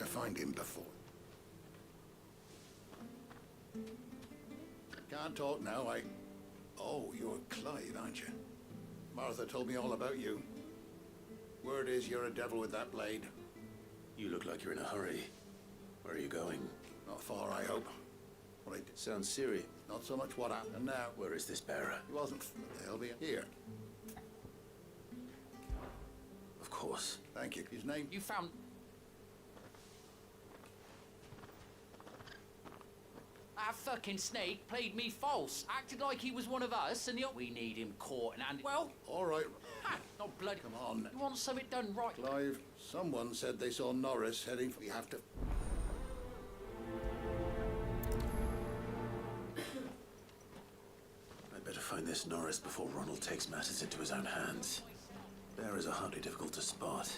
to find him before. Can't talk now, Oh, you're Clive, aren't you? Martha told me all about you. Word is you're a devil with that blade. You look like you're in a hurry. Where are you going? Not far, I hope. What I did. Sounds serious. Not so much what happened now. Where is this bearer? He wasn't. He'll be here. Of course. Thank you. His name? You found... That fucking snake played me false. Acted like he was one of us, and we need him caught and... Well... All right. Ha! Not bloody... Come on. You want something done right? Clive, someone said they saw Norris heading for... We have to... I'd better find this Norris before Ronald takes matters into his own hands. Bearers are hardly difficult to spot.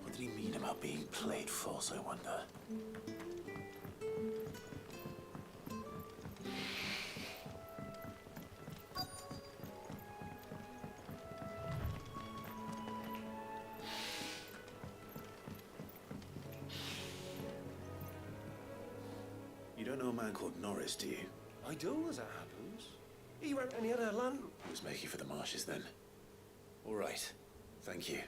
What did he mean about being played false, I wonder? You don't know a man called Norris, do you? I do, as it happens. He ran any other land. He was making for the marshes then. All right. Thank you.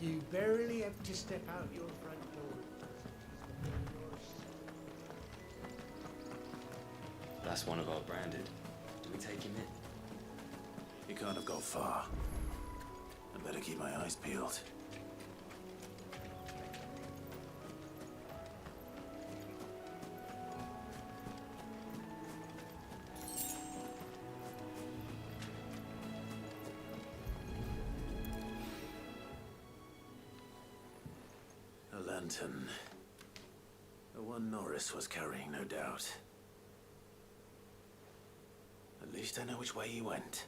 You barely have to step out your front door. That's one of our branded. Do we take him in? He can't have gone far. I'd better keep my eyes peeled. A lantern. The one Norris was carrying, no doubt. At least I know which way he went.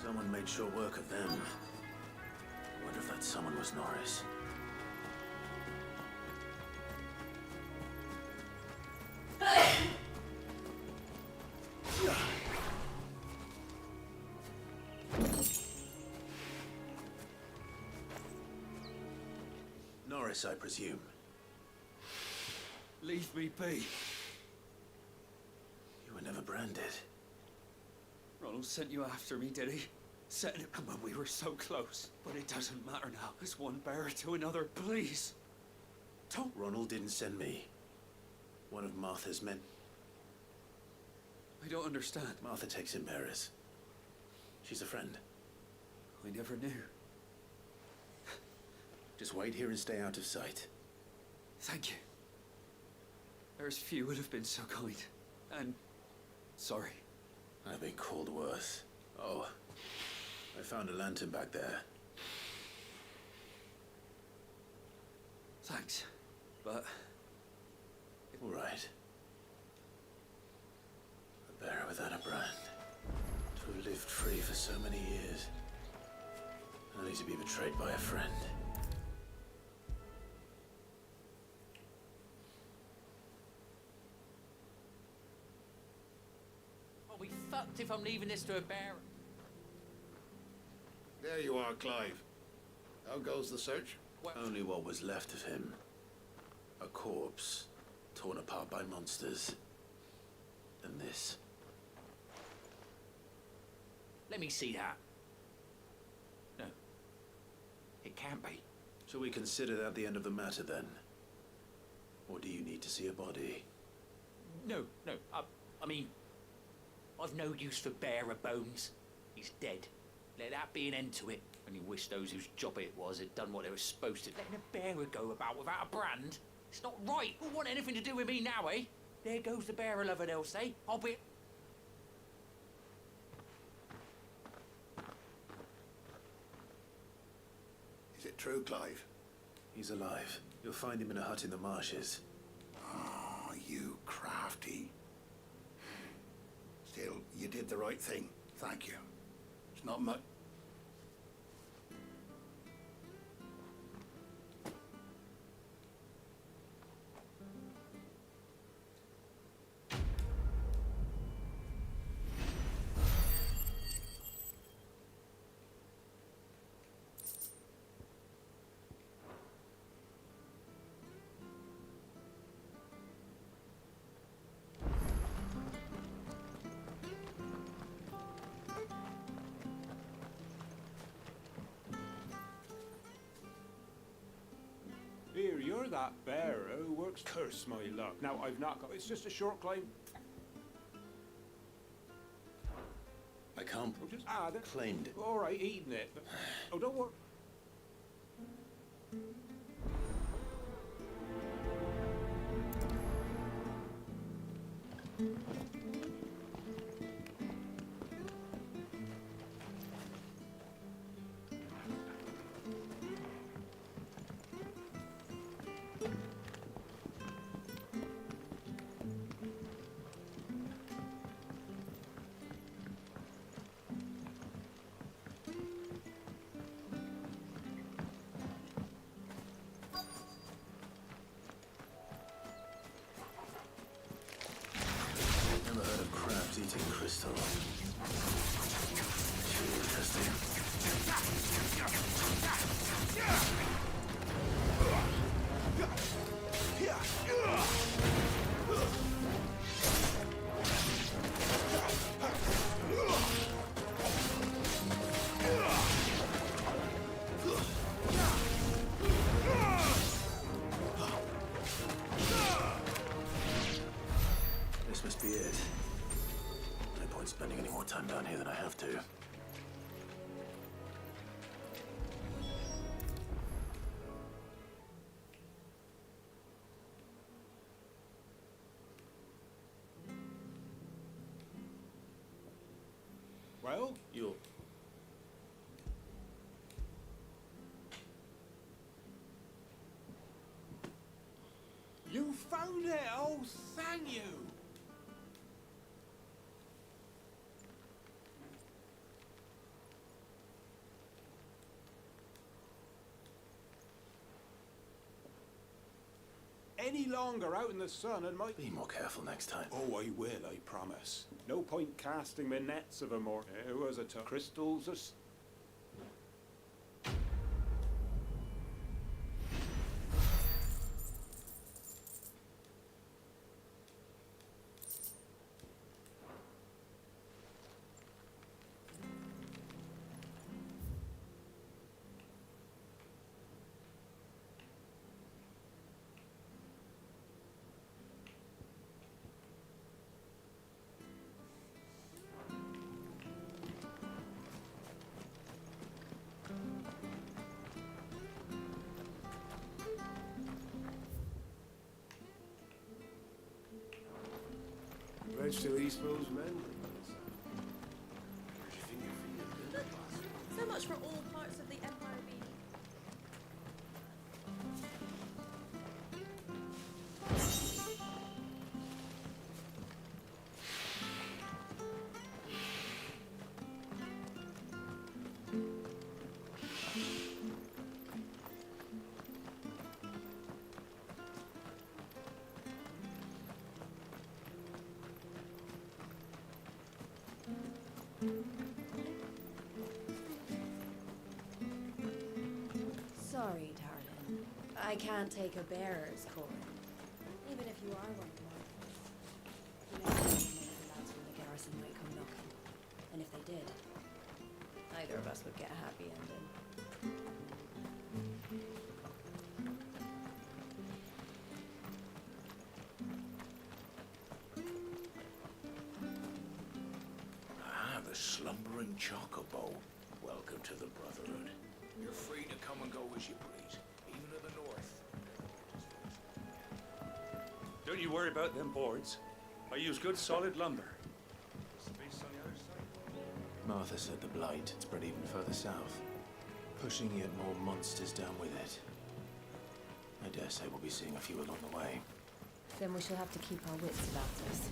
Someone made sure work of them. I wonder if that someone was Norris. Norris, I presume. Leave me be. You were never branded. Ronald sent you after me, did he? Sent him when we were so close. But it doesn't matter now. It's one bearer to another, please. Don't... Ronald didn't send me. One of Martha's men. I don't understand. Martha takes in bearers. She's a friend. I never knew. Just wait here and stay out of sight. Thank you. There's few would have been so kind. And... sorry. I've been called worse. Oh, I found a lantern back there. Thanks. But... all right. A bearer without a brand. To have lived free for so many years. Only to be betrayed by a friend. I'll be fucked if I'm leaving this to a bear. There you are, Clive. How goes the search? Well, Only what was left of him. A corpse, torn apart by monsters. And this. let me see that. No. It can't be. Shall we consider that the end of the matter then? Or do you need to see a body? No. I mean, I've no use for bearer bones. He's dead. Let that be an end to it. Only wish those whose job it was had done what they were supposed to. Letting a bearer go about without a brand? It's not right. Who'll want anything to do with me now, eh? There goes the bearer lover, they'll say. I'll be... Is it true, Clive? He's alive. You'll find him in a hut in the marshes. Oh, you crafty. Still, you did the right thing. Thank you. It's not much. Here, you're that bearer who works. Curse my luck. Now, I've not got. It's just a short climb. I can't. Oh, just Claimed it. All right, eating it. But, oh, don't worry. Never heard of crabs eating crystal. Too interesting. This must be it. No point spending any more time down here than I have to. Well, You'll... you found it. Oh, thank you. Any longer out in the sun and might... Be more careful next time. Oh, I will, I promise. No point casting my nets of 'em or... It was a tough... Crystals are... Reds to Eastbo's men. So much for all parts of the Empire being. Sorry, darling. I can't take a bearer's cord. Even if you are one of mine. You never know when the lads from the garrison might come knocking. And if they did, neither of us would get a happy ending. Ah, the slumbering chocobo. Welcome to the Brotherhood. You're free to come and go as you please, even to the north. Don't you worry about them boards. I use good solid lumber. Martha said the blight had spread even further south. pushing yet more monsters down with it. I dare say we'll be seeing a few along the way. Then we shall have to keep our wits about us.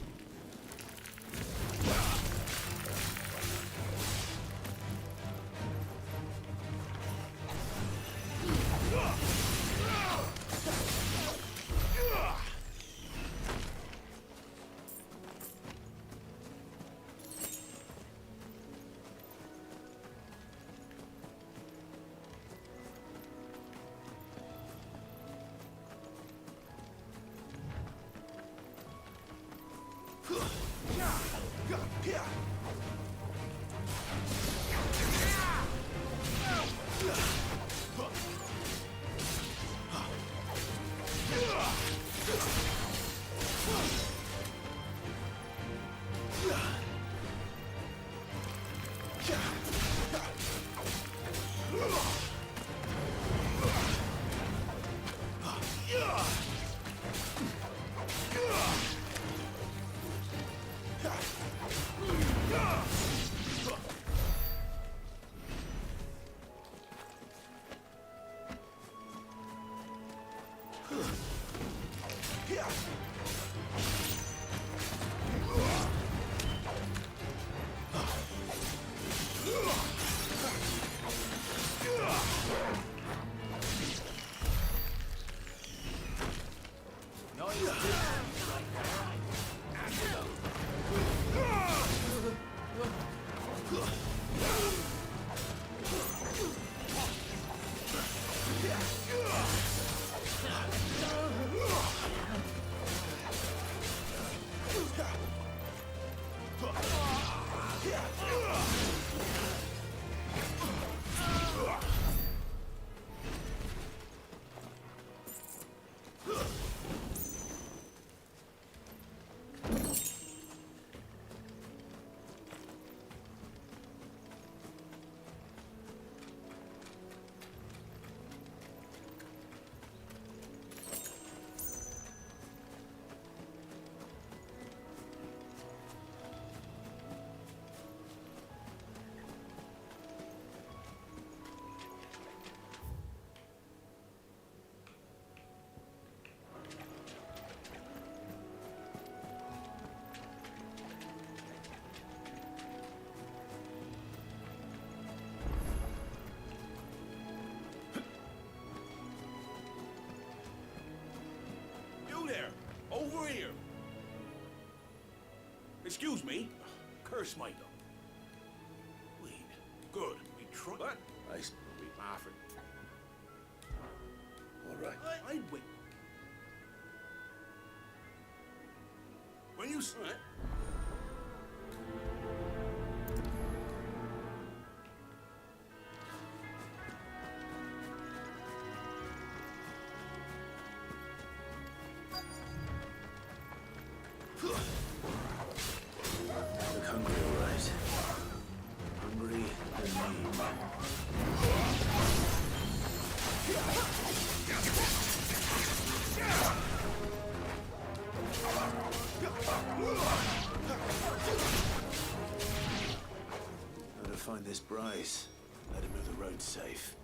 Over here. Excuse me. Curse my dog. Wait. Good. We try. What? Nice. We laughing. All right. I'd wait. When you say it. Look hungry, all right. Hungry and mean. Gotta find this Bryce. Let him know the road's safe.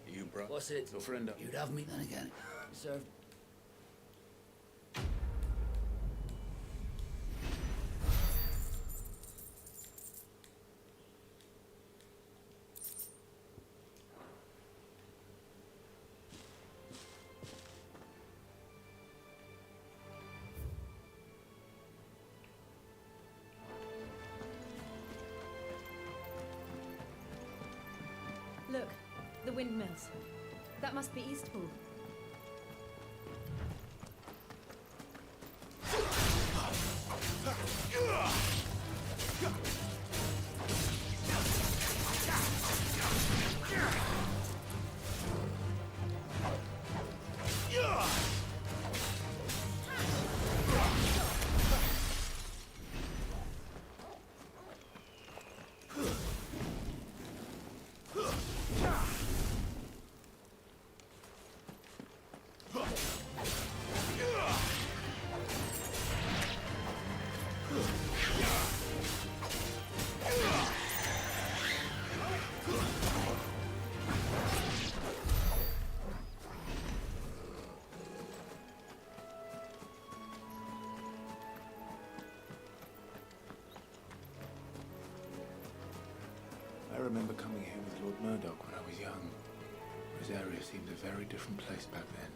You, bro. What's it? Your friend up. You'd have me then again. Served. Look, the windmills. That must be Eastpool. remember coming here with Lord Murdoch when I was young. Rosaria seemed a very different place back then.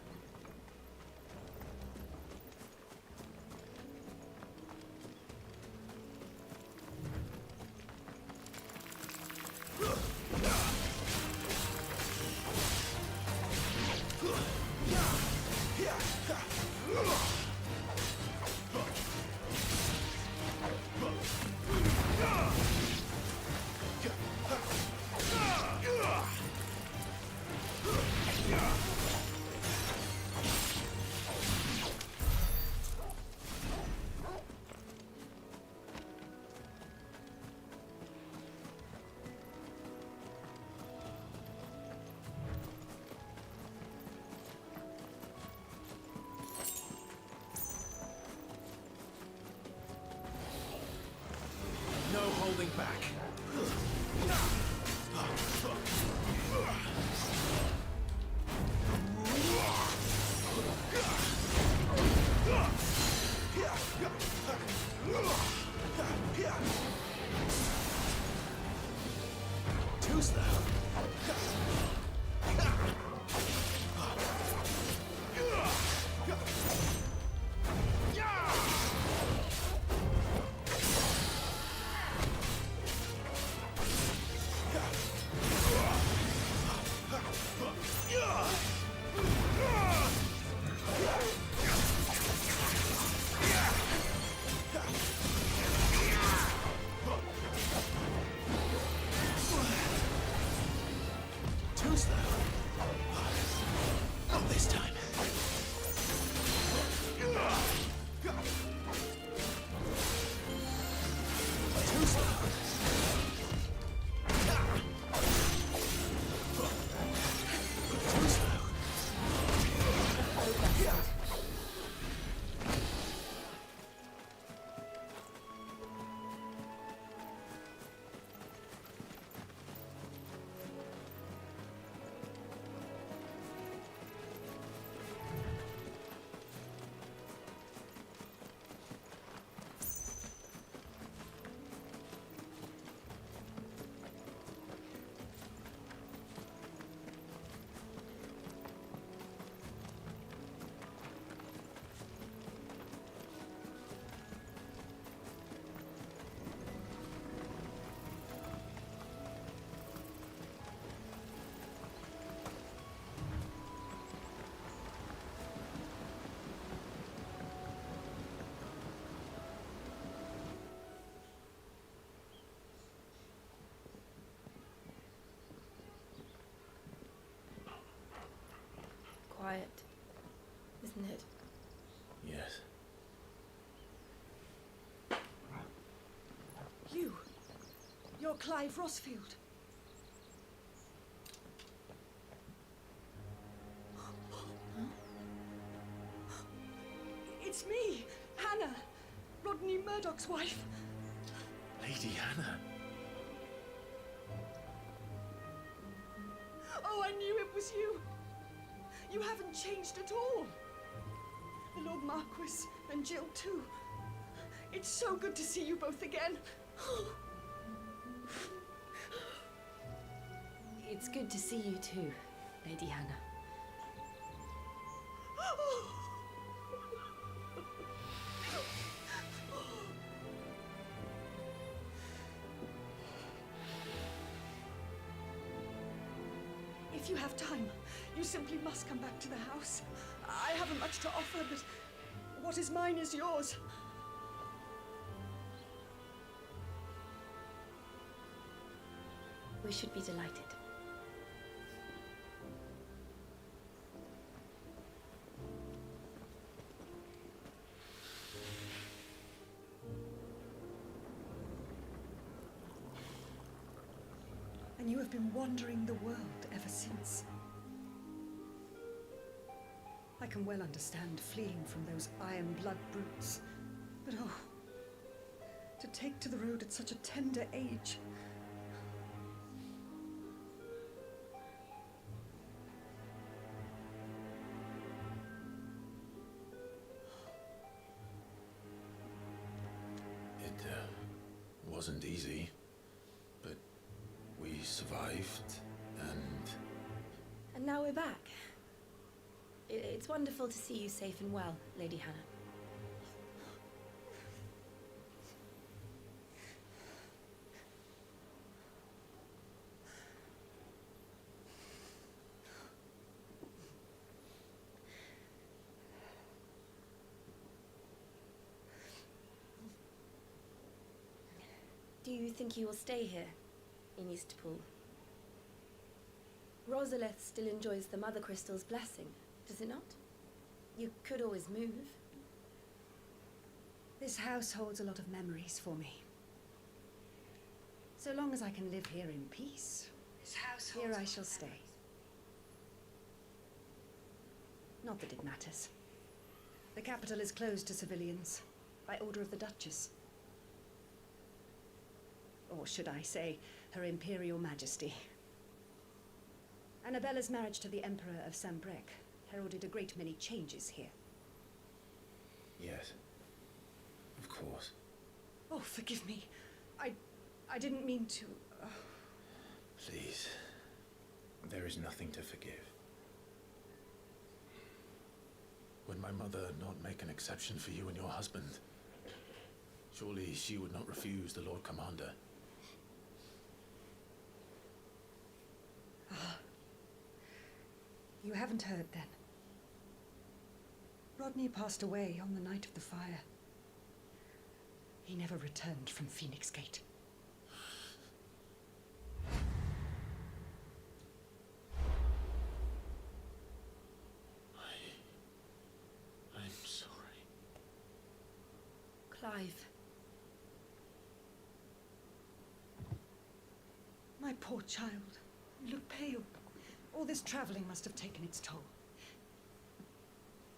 No holding back. Too slow. Too slow. Not this time. Too slow. Too slow. Quiet, isn't it? Yes. You're Clive Rossfield. It's me, Hannah, Rodney Murdoch's wife. Lady Hannah. Oh, I knew it was you. You haven't changed at all. The Lord Marquis and Jill too. It's so good to see you both again. It's good to see you too, Lady Hannah. If you have time, you simply must come back to the house. I haven't much to offer, but what is mine is yours. We should be delighted. And you have been wandering the world ever since. I can well understand fleeing from those iron blood brutes, but oh, to take to the road at such a tender age. It wasn't easy, but we survived, and... And now we're back. It's wonderful to see you safe and well, Lady Hannah. Do you think you will stay here, in Eastpool? Rosalith still enjoys the Mother Crystal's blessing, does it not? You could always move. This house holds a lot of memories for me. So long as I can live here in peace, here I shall stay. Not that it matters. The capital is closed to civilians, by order of the Duchess. Or should I say, Her Imperial Majesty. Annabella's marriage to the Emperor of Sambrec heralded a great many changes here. Yes. Of course. Oh, forgive me. I didn't mean to... Please. There is nothing to forgive. Would my mother not make an exception for you and your husband? Surely she would not refuse the Lord Commander. You haven't heard, then. Rodney passed away on the night of the fire. He never returned from Phoenix Gate. I'm sorry. Clive. My poor child. You look pale. All this traveling must have taken its toll.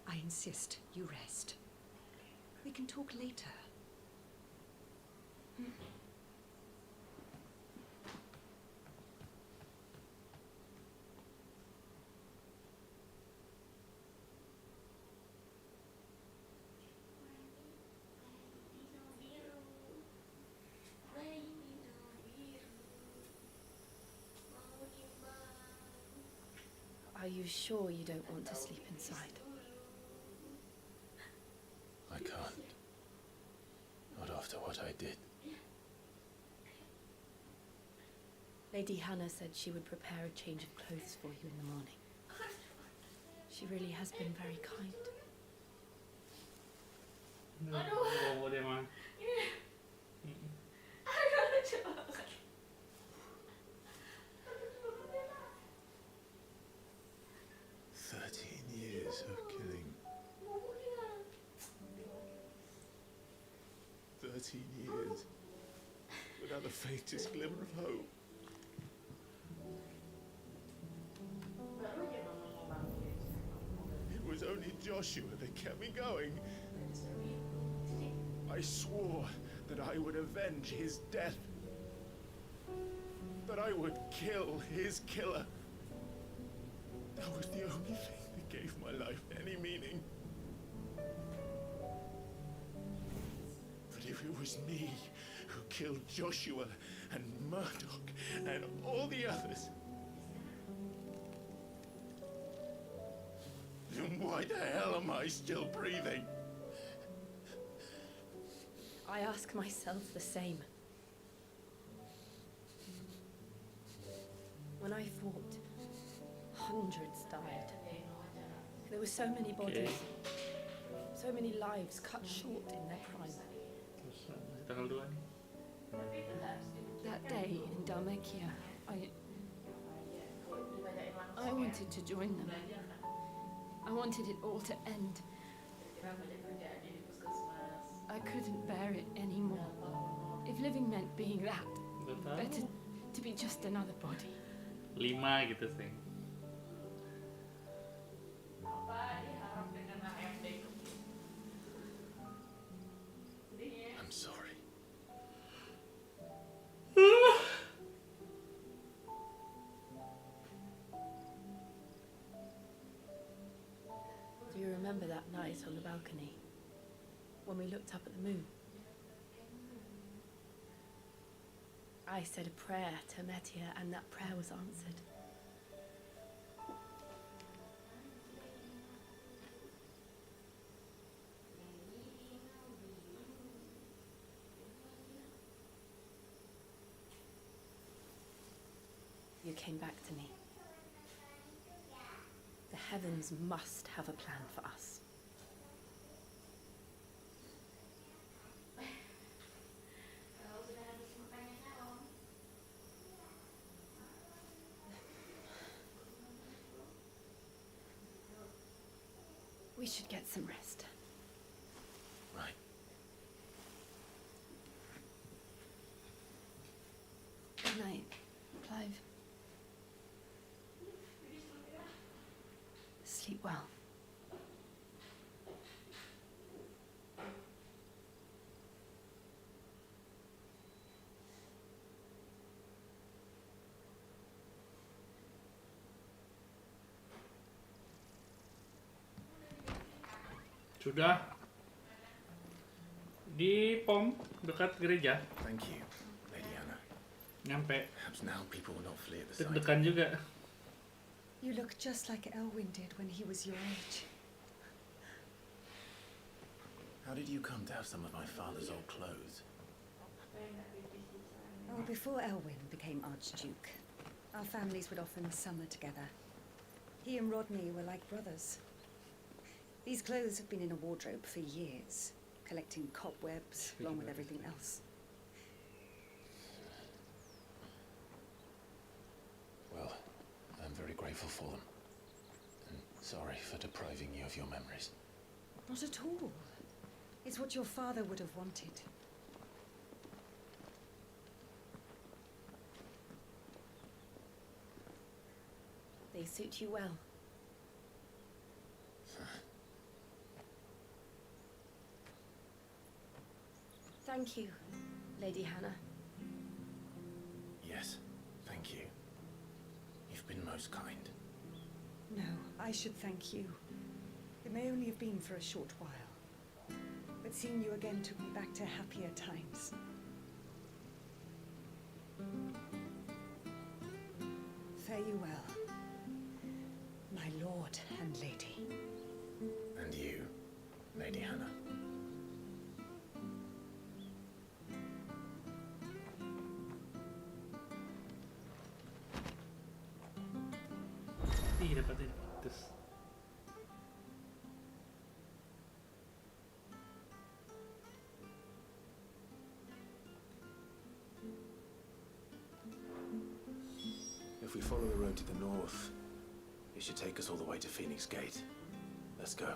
I insist you rest. We can talk later. Are you sure you don't want to sleep inside? I can't. Not after what I did. Lady Hannah said she would prepare a change of clothes for you in the morning. She really has been very kind. Bobo deh, Man. 13 years of killing. 13 years without the faintest glimmer of hope. It was only Joshua that kept me going. I swore that I would avenge his death. That I would kill his killer. That was the only thing that gave my life any meaning. But if it was me who killed Joshua and Murdoch and all the others, then why the hell am I still breathing? I ask myself the same. When I fought, hundreds died. There were so many bodies, so many lives cut short in their prime. That day in Dalmacia, I wanted to join them. I wanted it all to end. I couldn't bear it anymore. If living meant being that, better to be just another body. 5 gitu sih. I'm sorry. Do you remember that night on the balcony, when we looked up at the moon? I said a prayer to Metia, and that prayer was answered. You came back to me. The heavens must have a plan for us. We should get some rest. Right. Good night, Clive. Sleep well. Sudah di pom dekat gereja. Thank you, Lady Anna. Nyampe. Perhaps now people will not flee at the sight. Deg-degan juga. You look just like Elwyn did when he was your age. How did you come to have some of my father's old clothes? Oh, before Elwyn became Archduke, our families would often summer together. He and Rodney were like brothers. These clothes have been in a wardrobe for years, collecting cobwebs along with everything else. Well, I'm very grateful for them. And sorry for depriving you of your memories. Not at all. It's what your father would have wanted. They suit you well. Thank you, Lady Hannah. Yes, thank you. You've been most kind. No, I should thank you. It may only have been for a short while, but seeing you again took me back to happier times. Fare you well, my lord and lady. And you, Lady Hannah. Ih, dapat terus. If we follow the road to the north, it should take us all the way to Phoenix Gate. Let's go.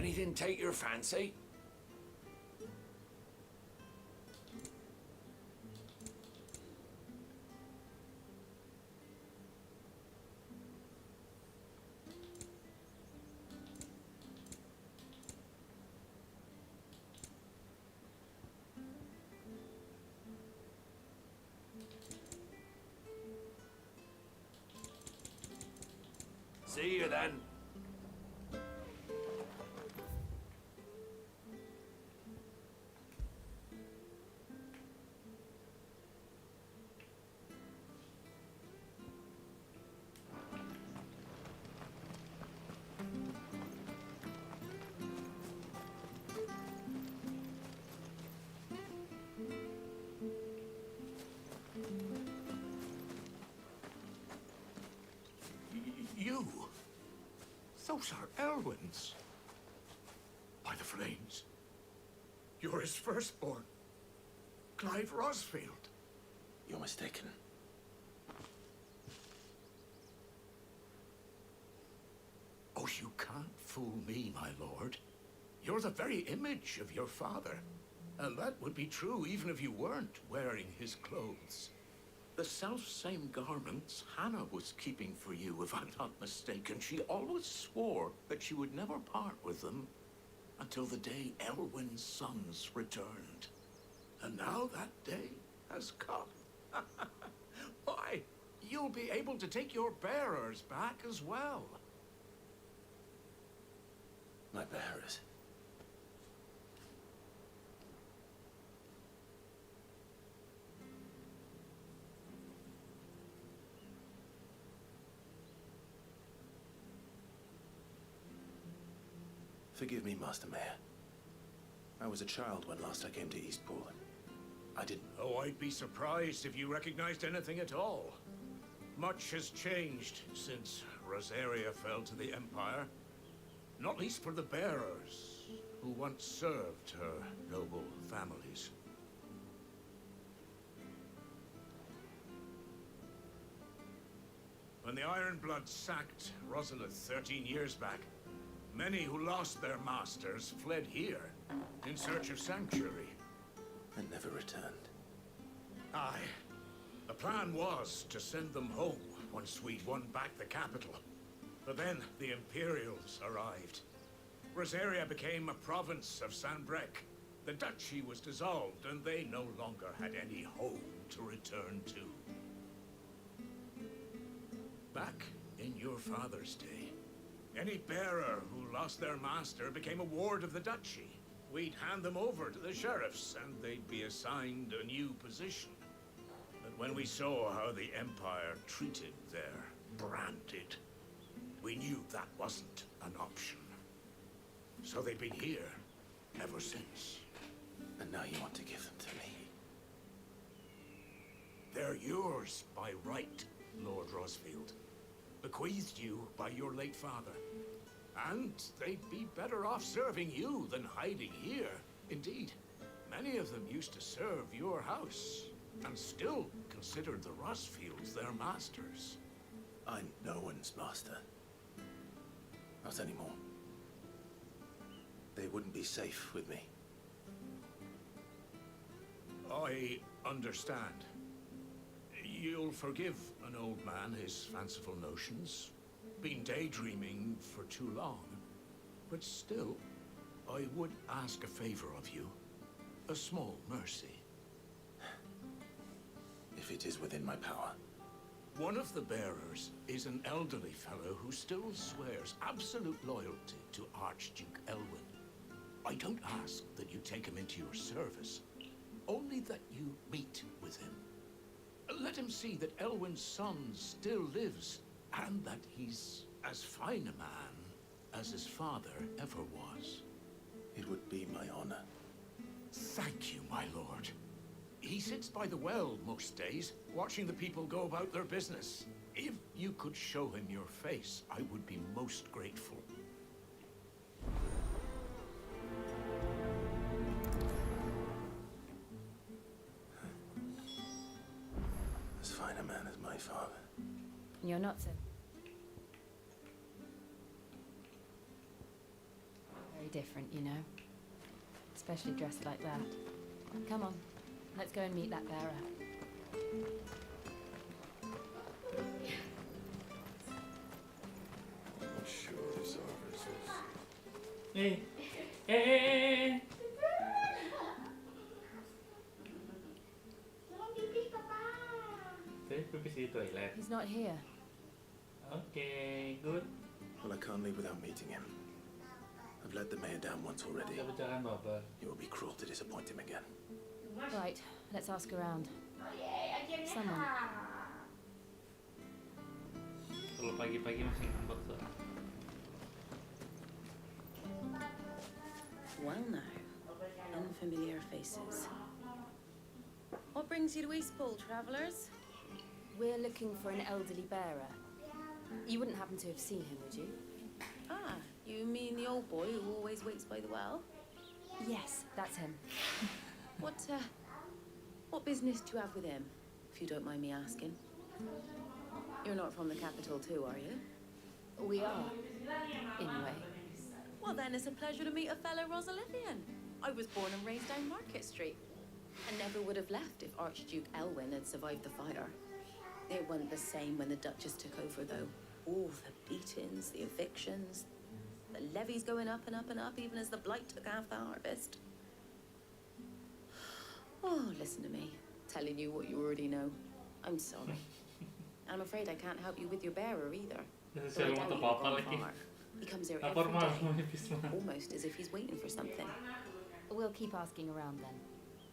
Anything take your fancy? See you then. You? Those are Elwyn's. By the flames. You're his firstborn. Clive Rosfield. You're mistaken. Oh, you can't fool me, my lord. You're the very image of your father. And that would be true even if you weren't wearing his clothes. The self-same garments Hannah was keeping for you, if I'm not mistaken. She always swore that she would never part with them until the day Elwyn's sons returned. And now that day has come. Why, you'll be able to take your bearers back as well. My bearers? Forgive me, Master Mayor. I was a child when last I came to Eastpool. I didn't... Oh, I'd be surprised if you recognized anything at all. Much has changed since Rosaria fell to the Empire. Not least for the bearers, who once served her noble families. When the Ironbloods sacked Rosalith 13 years back, many who lost their masters fled here in search of sanctuary. And never returned. Aye. The plan was to send them home once we'd won back the capital. But then the Imperials arrived. Rosaria became a province of Sanbreque. The duchy was dissolved, and they no longer had any home to return to. Back in your father's day, any bearer who lost their master became a ward of the duchy. We'd hand them over to the sheriffs, and they'd be assigned a new position. But when we saw how the Empire treated their branded, we knew that wasn't an option. So they've been here ever since. And now you want to give them to me? They're yours by right, Lord Rosfield. Bequeathed you by your late father. And they'd be better off serving you than hiding here. Indeed, many of them used to serve your house, and still considered the Rosfields their masters. I'm no one's master. Not anymore. They wouldn't be safe with me. I understand. You'll forgive an old man his fanciful notions. Been daydreaming for too long. But still, I would ask a favor of you. A small mercy. If it is within my power. One of the bearers is an elderly fellow who still swears absolute loyalty to Archduke Elwyn. I don't ask that you take him into your service, only that you meet with him. Let him see that Elwyn's son still lives, and that he's as fine a man as his father ever was. It would be my honor. Thank you, my lord. He sits by the well most days, watching the people go about their business. If you could show him your face, I would be most grateful. As fine a man as my father. You're not so. Hey, bit different, you know. Especially dressed like that. Come on, let's go and meet that bearer. I'm sure this office is... Hey. Hey. Saya pipis di toilet. He's not here. Okay, good. Well, I can't leave without meeting him. I've let the mayor down once already. Kita bicarakan Bapak. It would be cruel to disappoint him again. Right, let's ask around. Someone. Kalau pagi-pagi masih ngambek tuh. Well now, unfamiliar faces. What brings you to Eastpool, travellers? We're looking for an elderly bearer. You wouldn't happen to have seen him, would you? Ah, you mean the old boy who always waits by the well? Yes, that's him. What business do you have with him, if you don't mind me asking? You're not from the capital too, are you? We are, in a way. Well then, it's a pleasure to meet a fellow Rosalithian. I was born and raised down Market Street, and never would have left if Archduke Elwyn had survived the fire. It wasn't the same when the Duchess took over, though. All the beatings, the evictions, the levies going up and up and up, even as the blight took half the harvest. Oh, listen to me, telling you what you already know. I'm sorry. I'm afraid I can't help you with your bearer either. Though I doubt you've gone far. He comes here every day, almost as if he's waiting for something. We'll keep asking around then.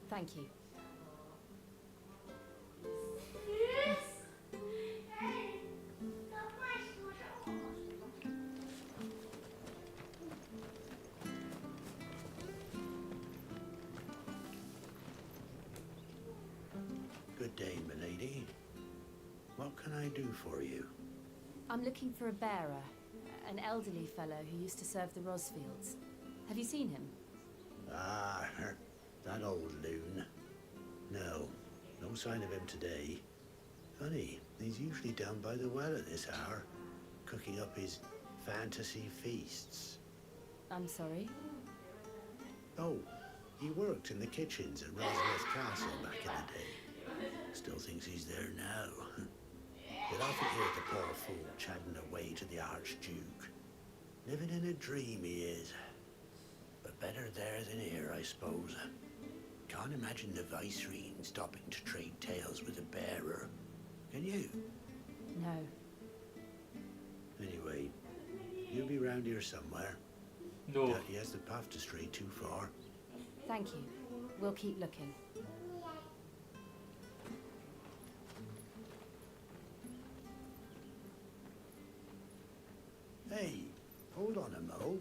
Thank you. Good day, milady. What can I do for you? I'm looking for a bearer, an elderly fellow who used to serve the Rosfields. Have you seen him? Ah, that old loon. No sign of him today. Funny, he's usually down by the well at this hour, cooking up his fantasy feasts. I'm sorry? Oh, he worked in the kitchens at Rosalith Castle back in the day. Still thinks he's there now. You'll often hear the poor fool chatting away to the Archduke. Living in a dream he is. But better there than here, I suppose. Can't imagine the Viceroy stopping to trade tales with a bearer. Can you? No. Anyway, you'll be round here somewhere. No. Doubt he has the path to stray too far. Thank you. We'll keep looking. Hey, hold on a mo.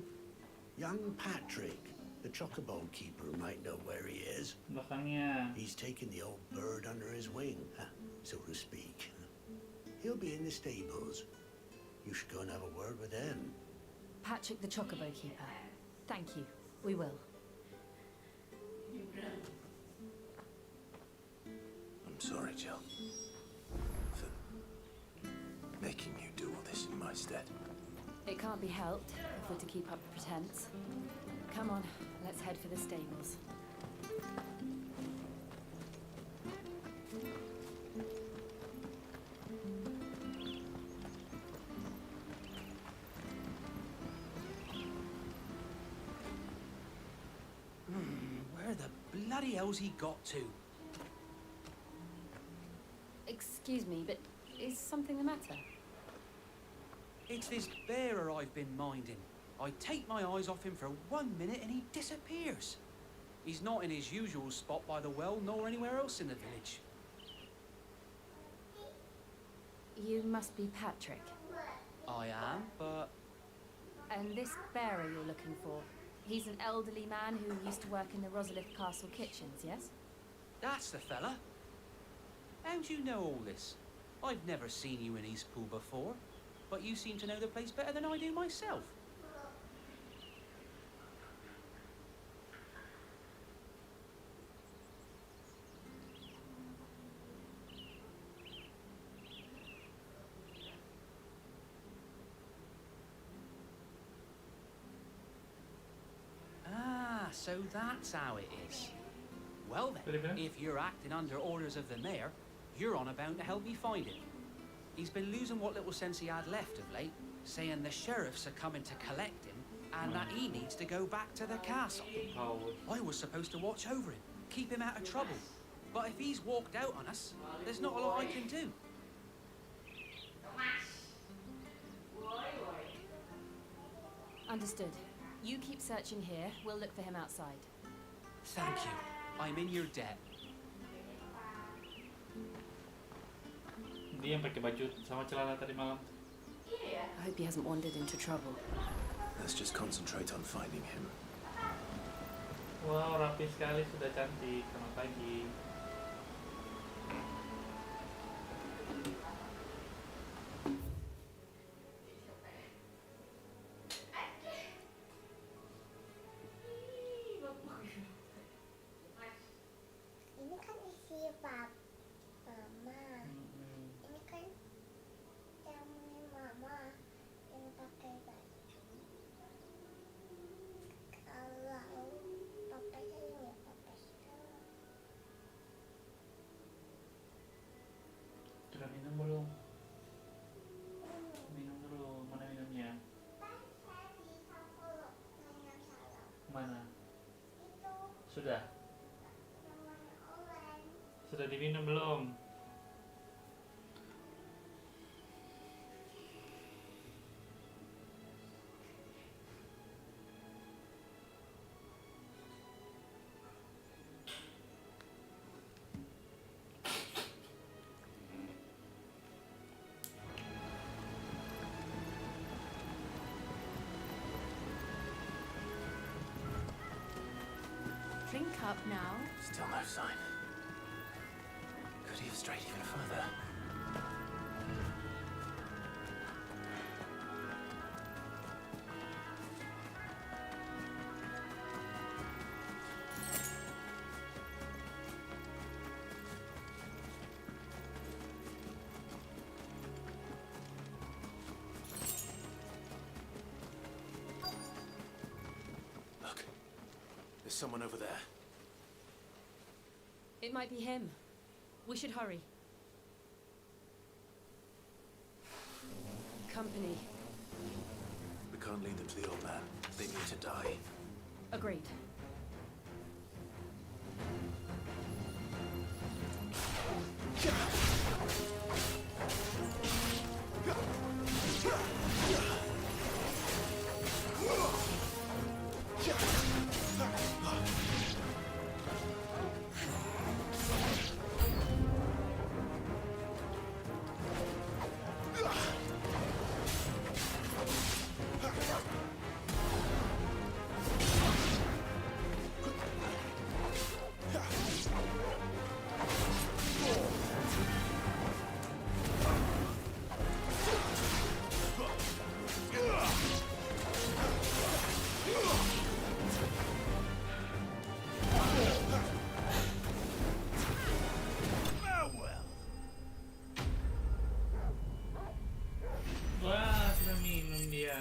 Young Patrick, the chocobo keeper, might know where he is. Belakangnya. He's taken the old bird under his wing, so to speak. He'll be in the stables. You should go and have a word with him. Patrick the Chocobo Keeper. Thank you. We will. I'm sorry, Jill, for making you do all this in my stead. It can't be helped if we're to keep up the pretense. Come on, let's head for the stables. Where the bloody hell's he got to? Excuse me, but is something the matter? It's this bearer I've been minding. I take my eyes off him for 1 minute and he disappears. He's not in his usual spot by the well, nor anywhere else in the village. You must be Patrick. I am, but... And this bearer you're looking for, he's an elderly man who used to work in the Rosalith Castle kitchens, yes? That's the fella. How do you know all this? I've never seen you in Eastpool before, but you seem to know the place better than I do myself. So that's how it is. Well then, if you're acting under orders of the mayor, you're on about to help me find him. He's been losing what little sense he had left of late, saying the sheriffs are coming to collect him and that he needs to go back to the castle. I was supposed to watch over him, keep him out of trouble. But if he's walked out on us, there's not a lot I can do. Understood. You keep searching here. We'll look for him outside. Thank you. I'm in your debt. Dia yang pakai baju sama celana tadi malam. I hope he hasn't wandered into trouble. Let's just concentrate on finding him. Wow, rapi sekali, sudah cantik. Selamat pagi. Ini kan isi mama. Ini kan jamunya mama yang pakai baju. Kalau papa ini ya papa sekarang. Sudah minum belum? Minum dulu. Mana minumnya? Mana? Sudah? Sudah diminum belum? Drink up now. Still no sign. Could he have strayed even further? Look, there's someone over there. It might be him. We should hurry. Company. We can't lead them to the old man. They need to die. Agreed. Wah, sudah minum dia.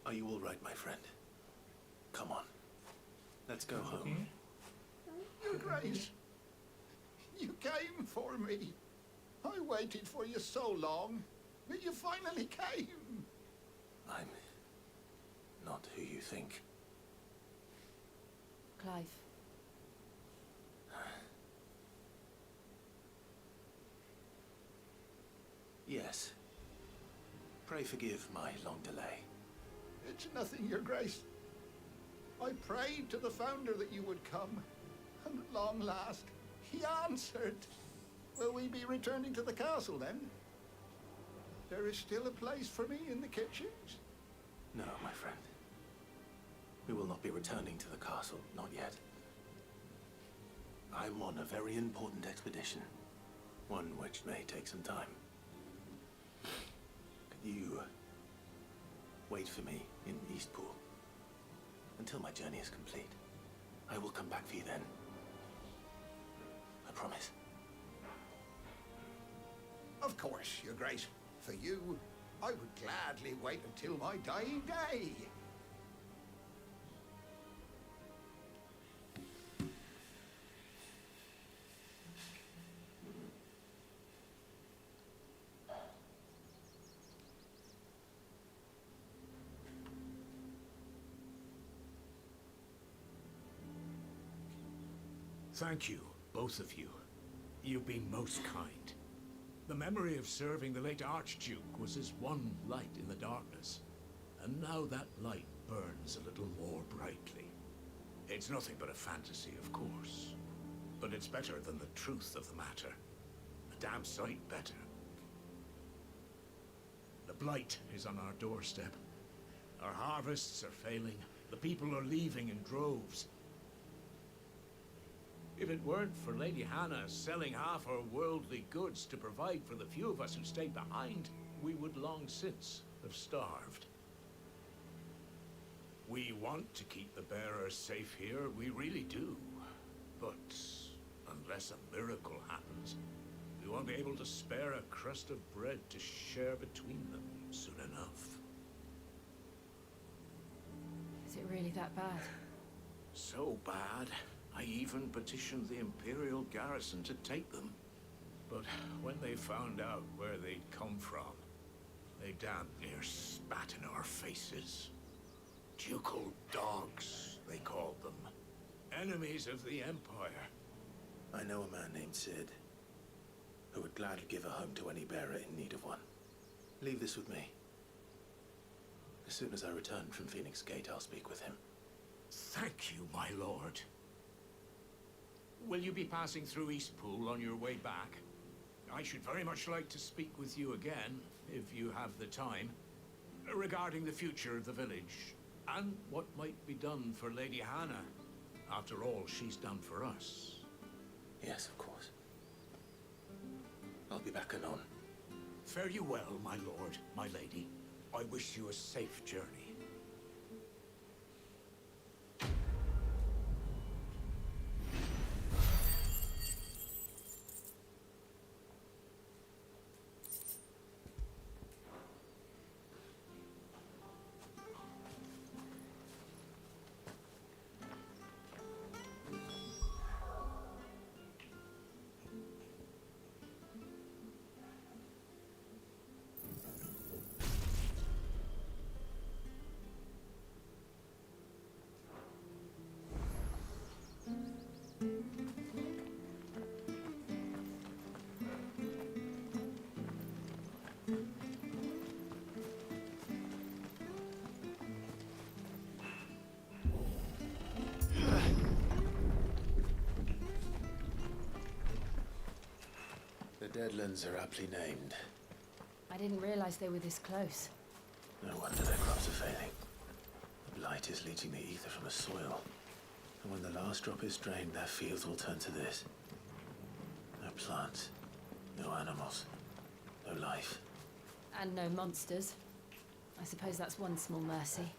Are you all right, my friend? Come on. Let's go home. Your Grace, you came for me. I waited for you so long, but you finally came. I'm not who you think. Clive. Yes. Pray forgive my long delay. It's nothing, Your Grace. I prayed to the Founder that you would come, and at long last, he answered. Will we be returning to the castle then? There is still a place for me in the kitchens. No, my friend. We will not be returning to the castle, not yet. I'm on a very important expedition, one which may take some time. Could you wait wait for me in Eastpool. Until my journey is complete. I will come back for you then. I promise. Of course, Your Grace. For you, I would gladly wait until my dying day. Thank you, both of you. You've been most kind. The memory of serving the late Archduke was as one light in the darkness. And now that light burns a little more brightly. It's nothing but a fantasy, of course. But it's better than the truth of the matter. A damn sight better. The blight is on our doorstep. Our harvests are failing. The people are leaving in droves. If it weren't for Lady Hannah selling half her worldly goods to provide for the few of us who stayed behind, we would long since have starved. We want to keep the bearers safe here, we really do. But unless a miracle happens, we won't be able to spare a crust of bread to share between them soon enough. Is it really that bad? So bad, I even petitioned the Imperial garrison to take them. But when they found out where they'd come from, they damn near spat in our faces. Ducal dogs, they called them. Enemies of the Empire. I know a man named Sid, who would gladly give a home to any bearer in need of one. Leave this with me. As soon as I return from Phoenix Gate, I'll speak with him. Thank you, my lord. Will you be passing through Eastpool on your way back? I should very much like to speak with you again, if you have the time, regarding the future of the village, and what might be done for Lady Hannah, after all she's done for us. Yes, of course. I'll be back anon. Fare you well, my lord, my lady. I wish you a safe journey. The Deadlands are aptly named. I didn't realize they were this close. No wonder their crops are failing. The blight is leaching the ether from the soil. And when the last drop is drained, their fields will turn to this. No plants, no animals, no life. And no monsters. I suppose that's one small mercy.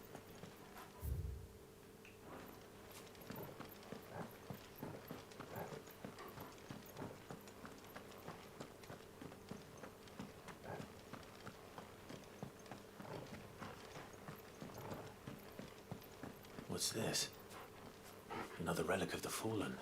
What's this? Another relic of the fallen.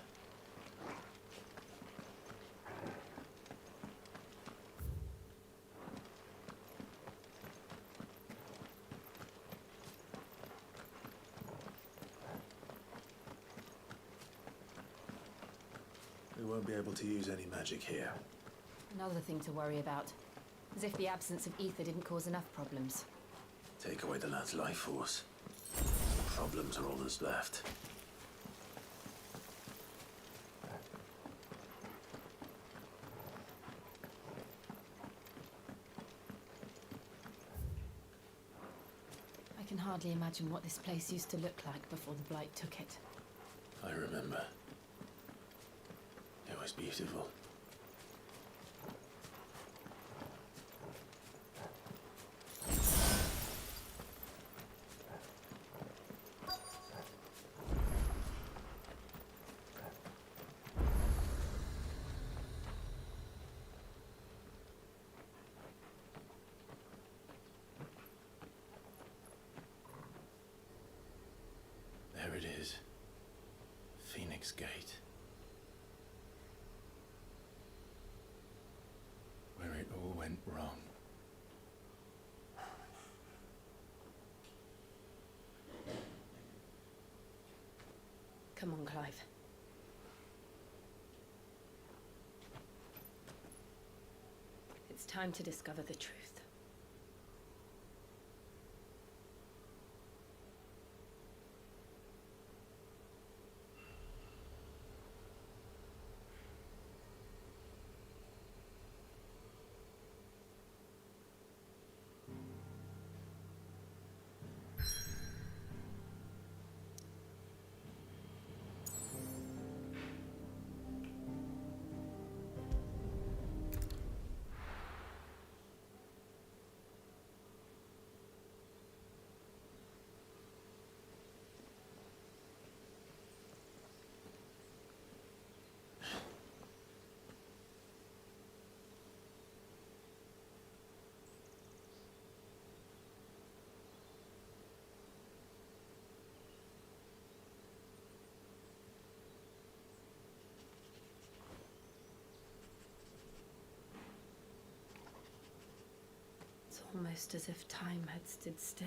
We won't be able to use any magic here. Another thing to worry about. As if the absence of ether didn't cause enough problems. Take away the lad's life force. Problems are all that's left. I can hardly imagine what this place used to look like before the blight took it. I remember. It was beautiful. it is. Phoenix Gate. Where it all went wrong. Come on, Clive. It's time to discover the truth. It's almost as if time had stood still.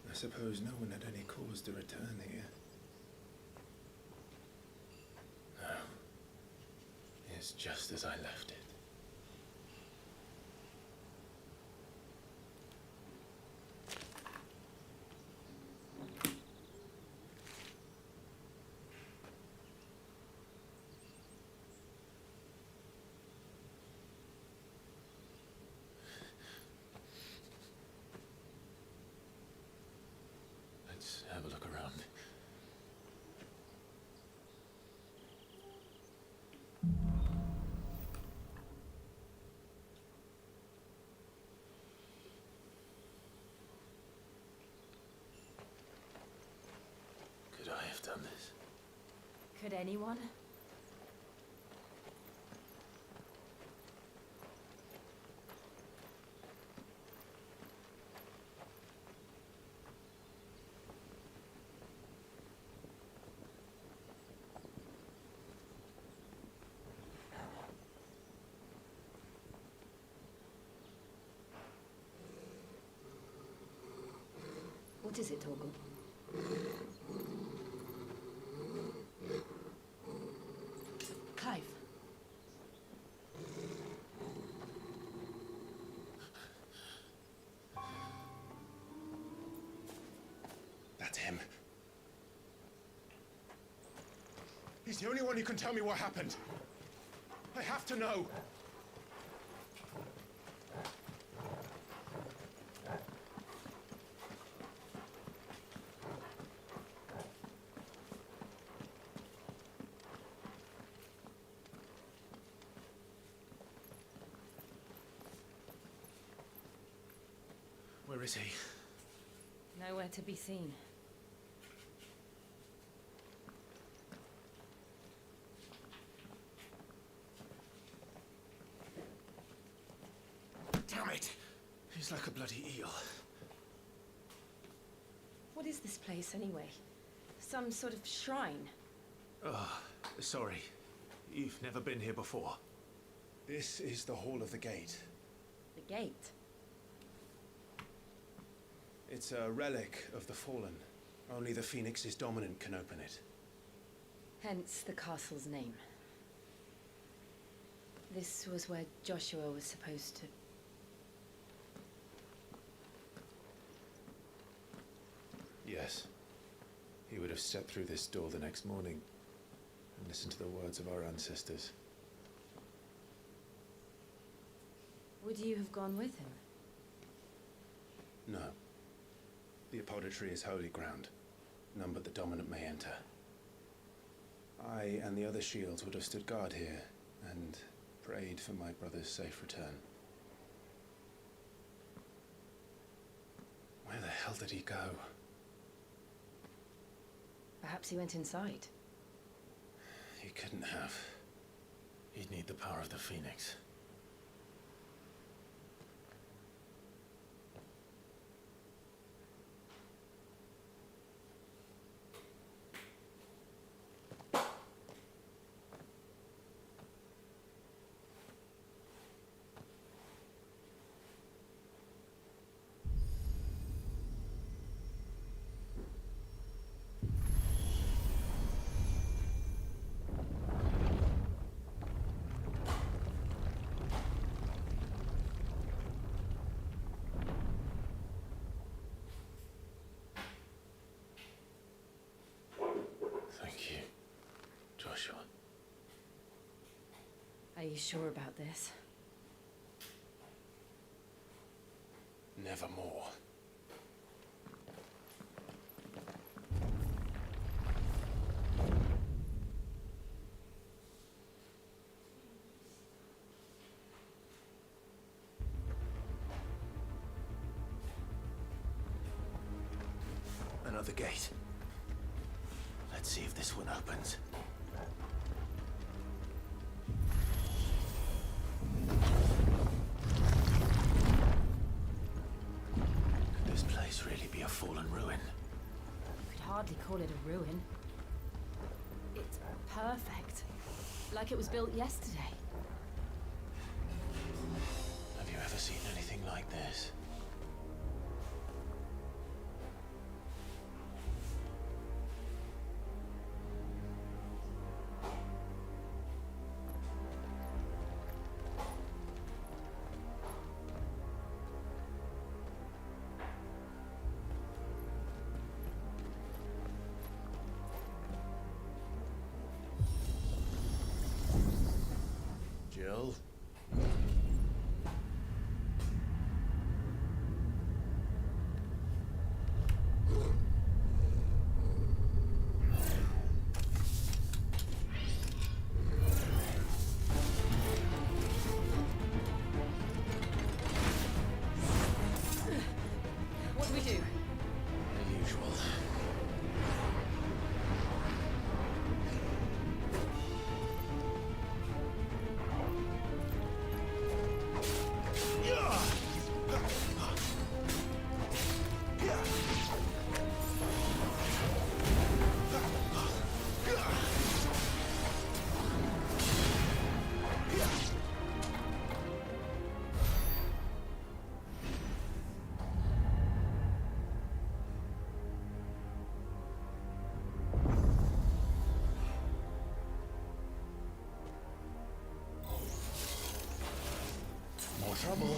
I suppose no one had any cause to return here. No. It's just as I left it. Let's have a look around. Could I have done this? Could anyone? What is it, Torgal? Clive. That's him. He's the only one who can tell me what happened. I have to know. Where is he? Nowhere to be seen. Damn it! He's like a bloody eel. What is this place, anyway? Some sort of shrine? Oh, sorry. You've never been here before. This is the Hall of the Gate. The gate? It's a relic of the Fallen. Only the Phoenix's dominant can open it. Hence the castle's name. This was where Joshua was supposed to... Yes. He would have stepped through this door the next morning and listened to the words of our ancestors. Would you have gone with him? No. The apodatory is holy ground. None but the dominant may enter. I and the other shields would have stood guard here and prayed for my brother's safe return. Where the hell did he go? Perhaps he went inside. He couldn't have. He'd need the power of the Phoenix. Are you sure about this? Nevermore. Another gate. Let's see if this one opens. Could this place really be a fallen ruin? You could hardly call it a ruin. It's perfect. Like it was built yesterday. Have you ever seen anything like this? Jill? What do we do? The usual. More trouble.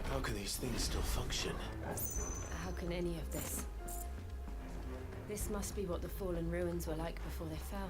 How can these things still function? How can any of this? This must be what the fallen ruins were like before they fell.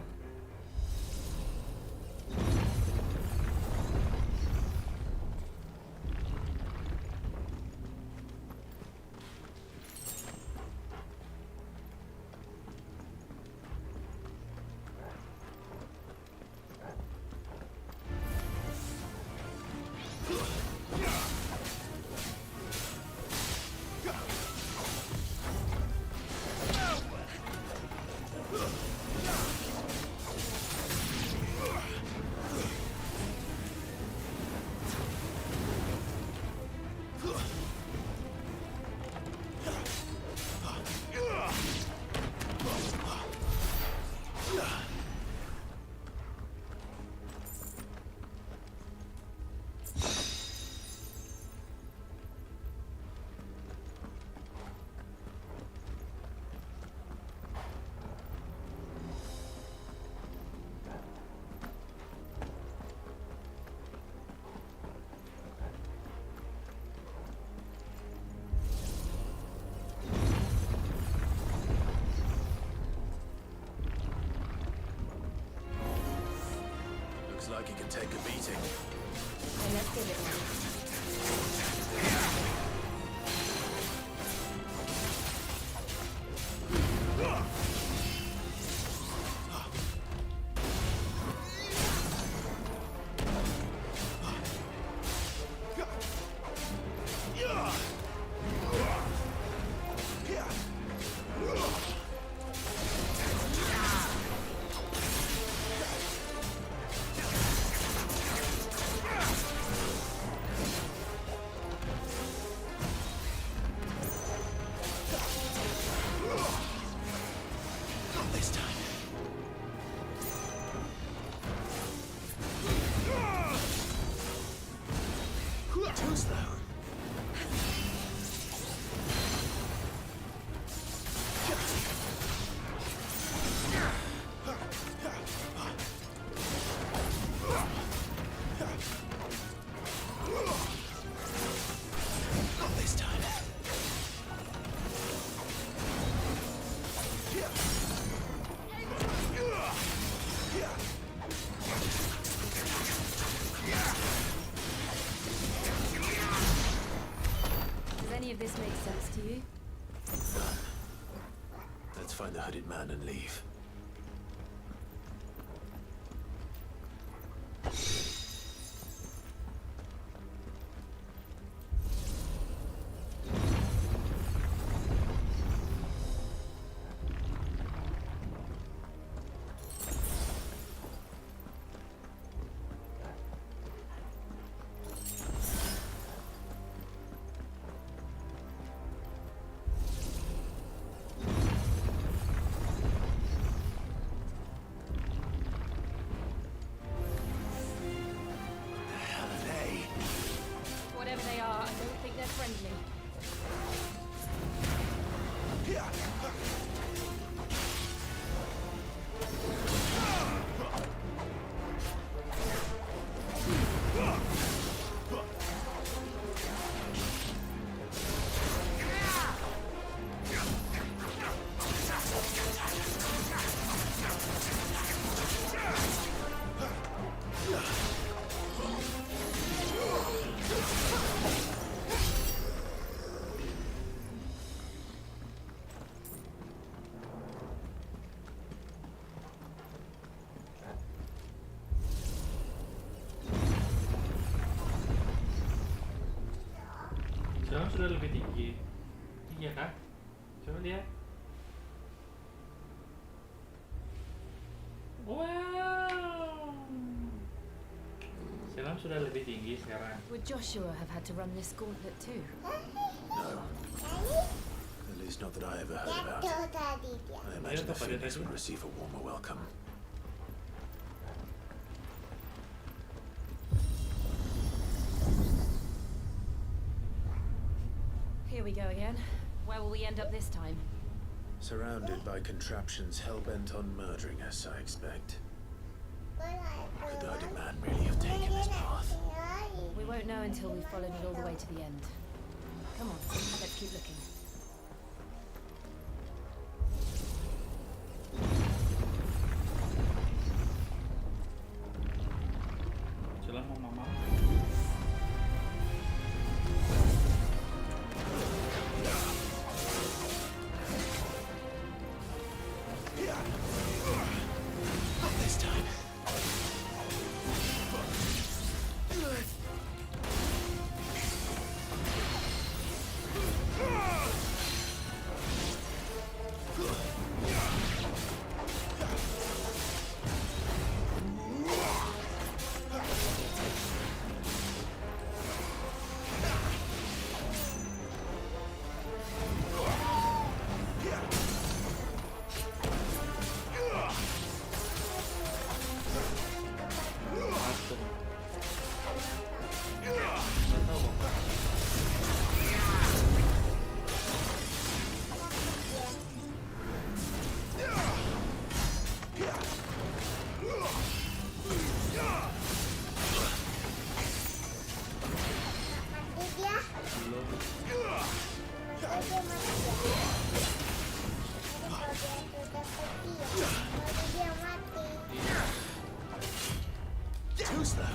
Looks like it can take a beating. Okay, let's give it one. Too slow. Not this time. Does any of this make sense to you? None. Let's find the hooded man and leave. Whatever they are, I don't think they're friendly. Sekarang sudah lebih tinggi. Iya kah? Coba lihat. Wow. Selam sudah lebih tinggi sekarang. Would Joshua have had to run this gauntlet too? No. At least not that I ever heard about. I imagine the Phoenix would receive a warmer welcome. Here we go again. Where will we end up this time? Surrounded by contraptions hell-bent on murdering us, I expect. Could the hooded man really have taken this path? We won't know until we've followed it all the way to the end. Come on, let's keep looking. Selam mau mama. Not this time. Too slow.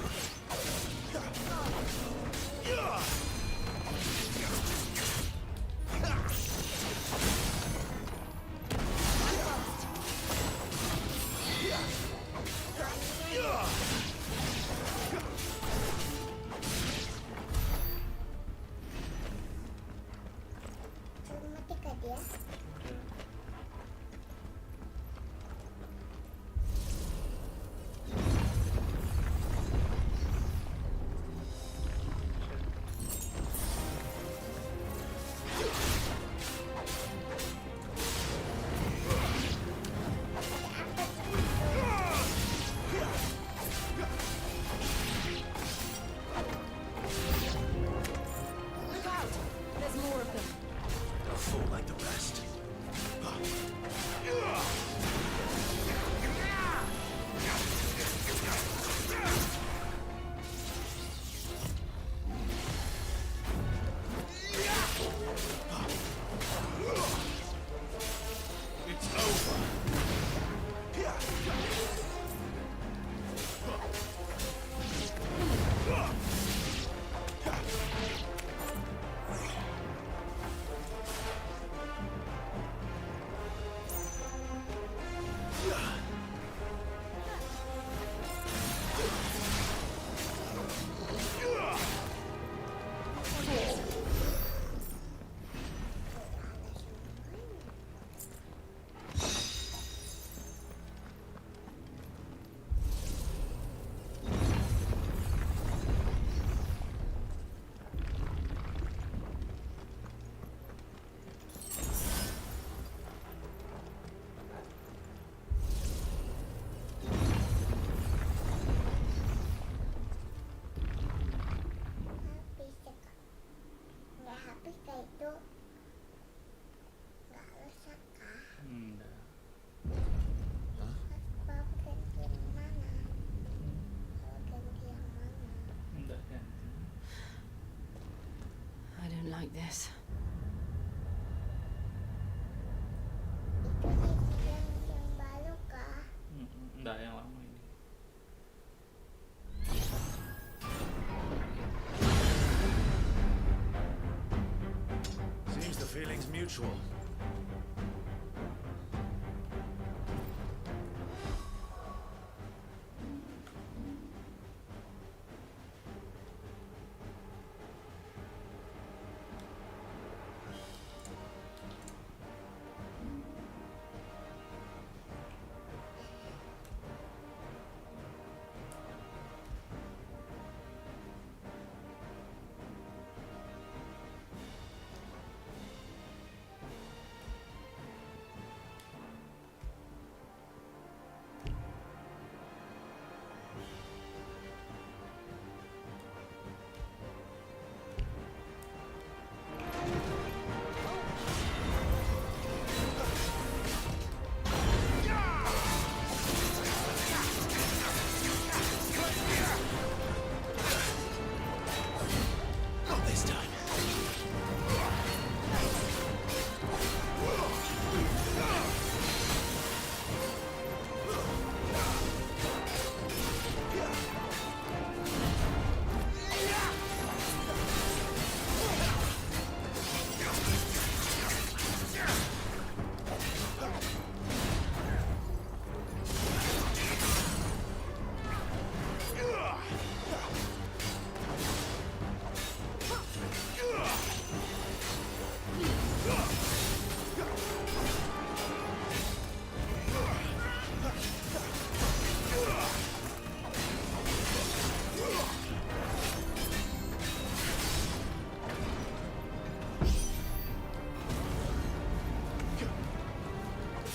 like this. Yang baru kah? Enggak, yang lama ini. Seems the feeling's mutual.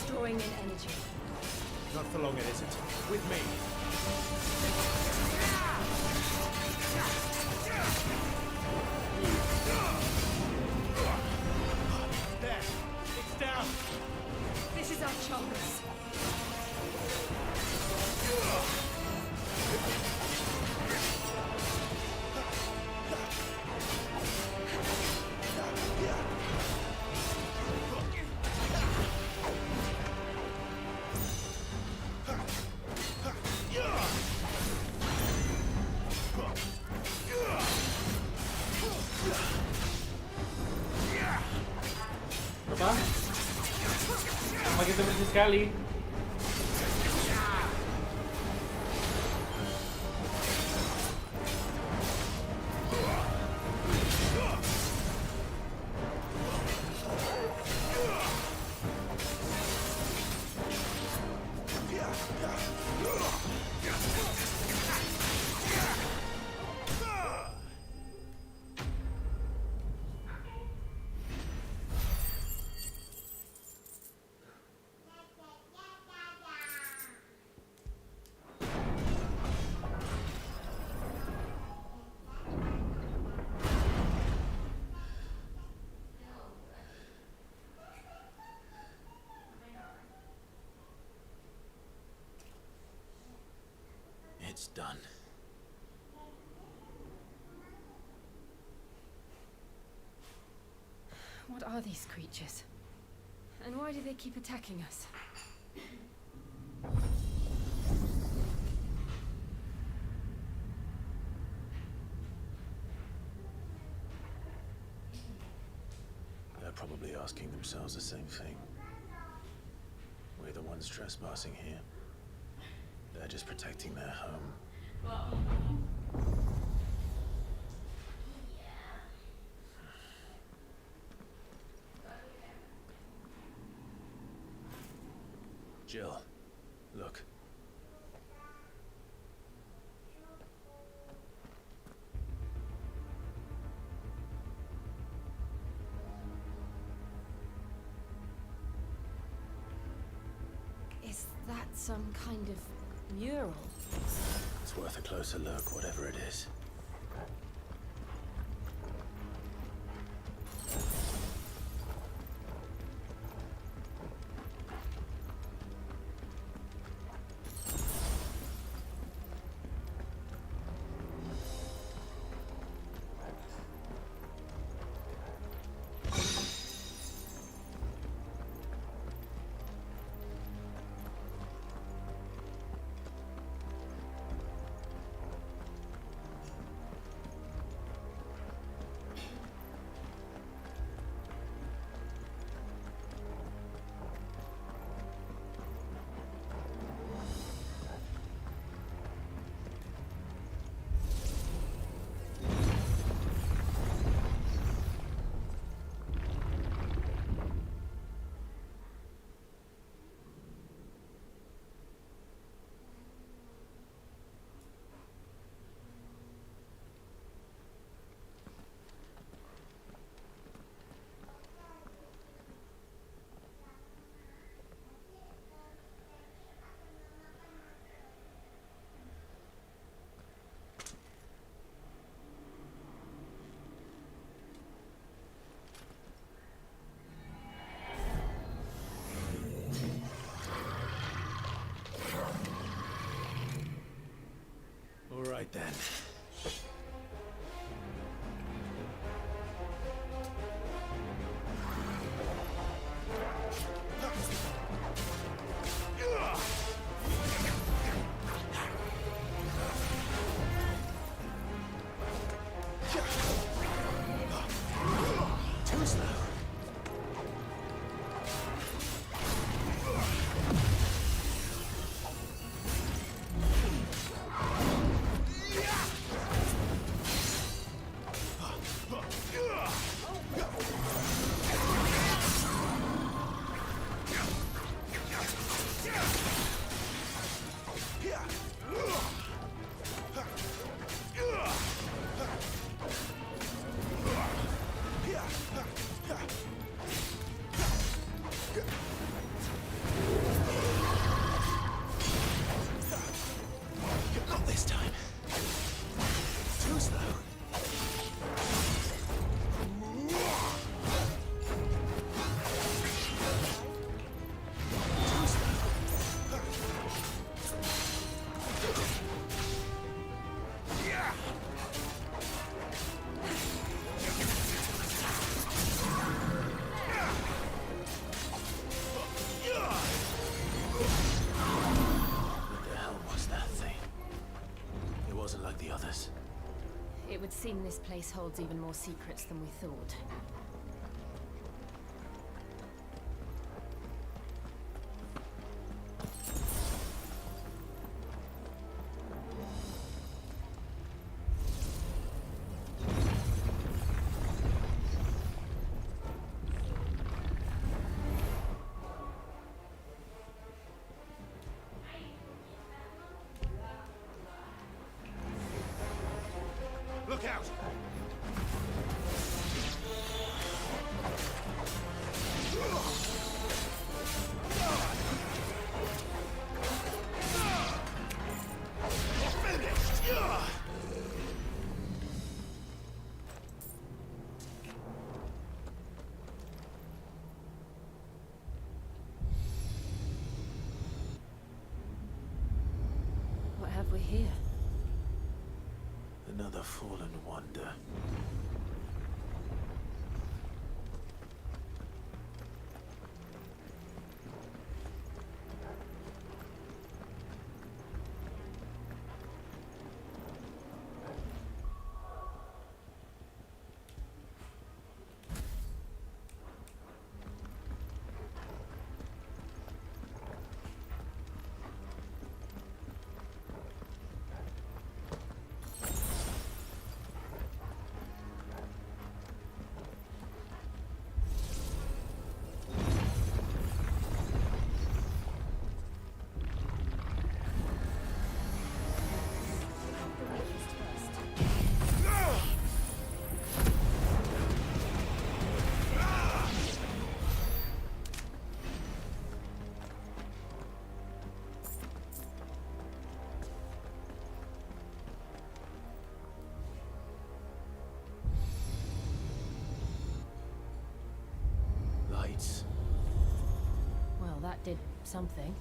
Drawing in energy. Not for long, it isn't. With me. There. It's down. This is our chance. Apa? Makin terbersih sekali. It's done. What are these creatures? And why do they keep attacking us? They're probably asking themselves the same thing. We're the ones trespassing here. They're just protecting their home. Jill, look. Is that some kind of mural? It's worth a closer look, whatever it is. All right then. Too slow. Not this time. Too slow. Too What the hell was that thing? It wasn't like the others. It would seem this place holds even more secrets than we thought. Look out! What have we here? Another fallen wonder. Lights. Well, that did something.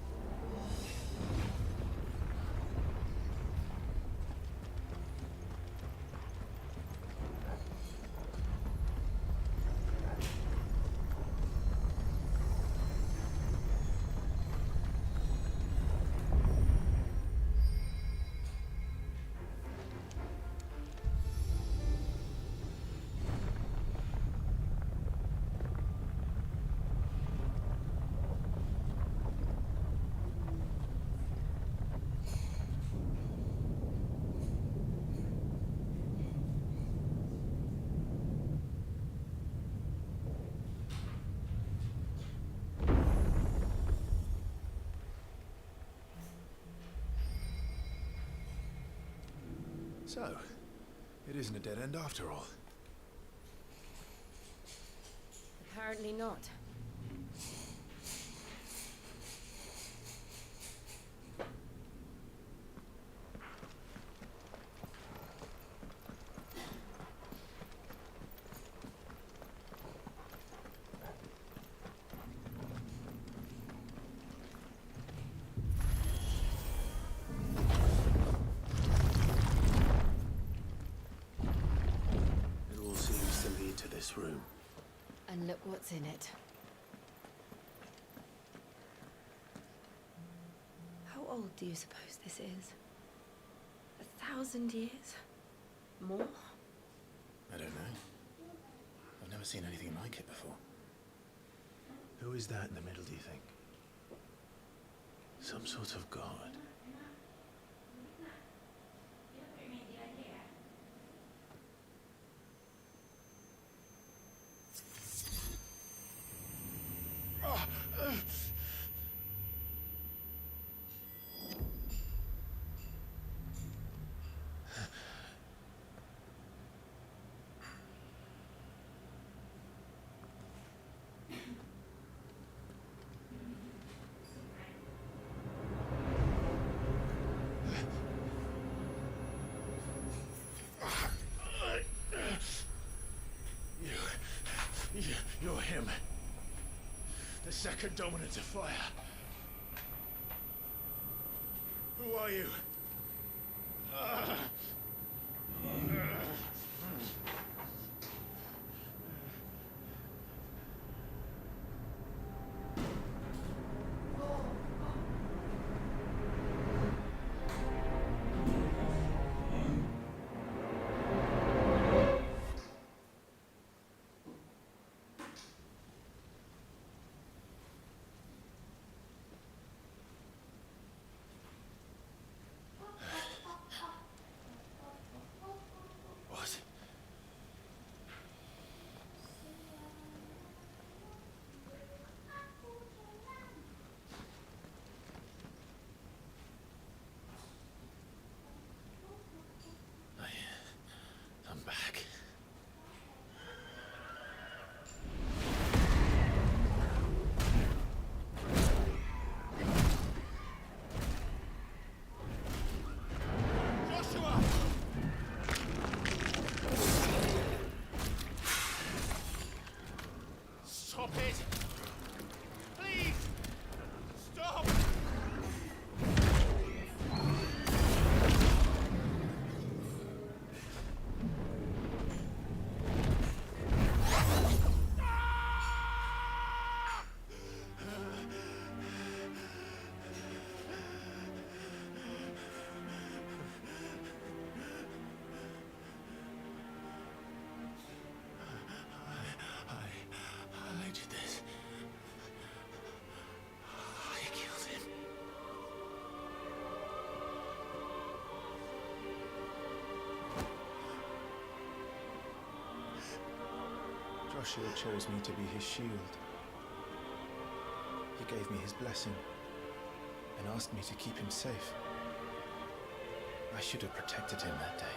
So, it isn't a dead end after all. Apparently not. this room. And look what's in it. How old do you suppose this is? 1,000 years? More? I don't know. I've never seen anything like it before. Who is that in the middle, do you think? Some sort of god? You're him. The second dominant of fire. Who are you? What? I'm back. Joshua! Stop it! Please! Stop! I did this. I killed him. Joshua chose me to be his shield. He gave me his blessing and asked me to keep him safe. I should have protected him that day.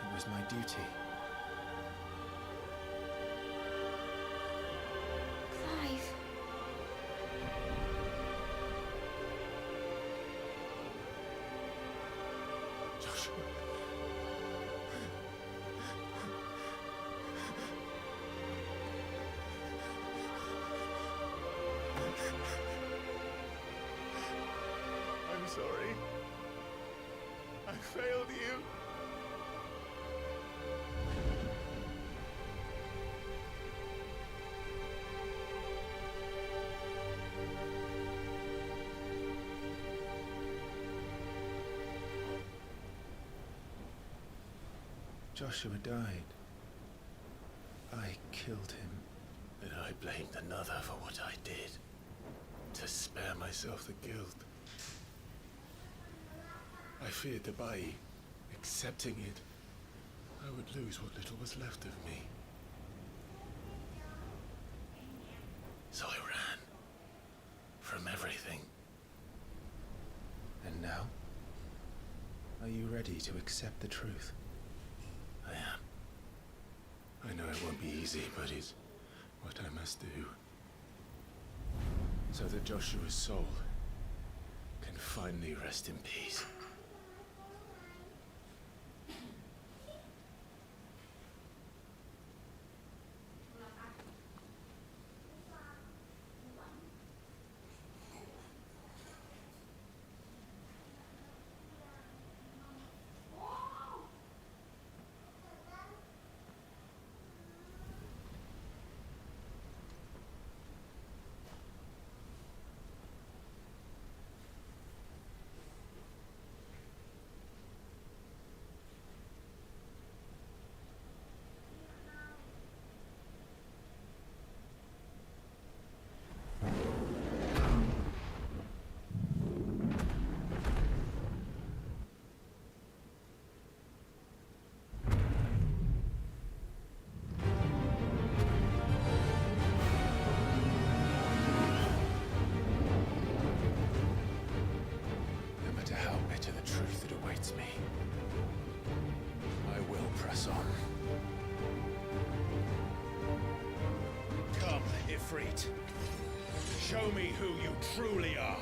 It was my duty. Clive. Joshua. I'm sorry. I failed you. Joshua died. I killed him. And I blamed another for what I did. To spare myself the guilt. I feared that by accepting it, I would lose what little was left of me. So I ran. From everything. And now? Are you ready to accept the truth? I am. I know it won't be easy, but it's what I must do. So that Joshua's soul can finally rest in peace. us on. Come, Ifrit. Show me who you truly are.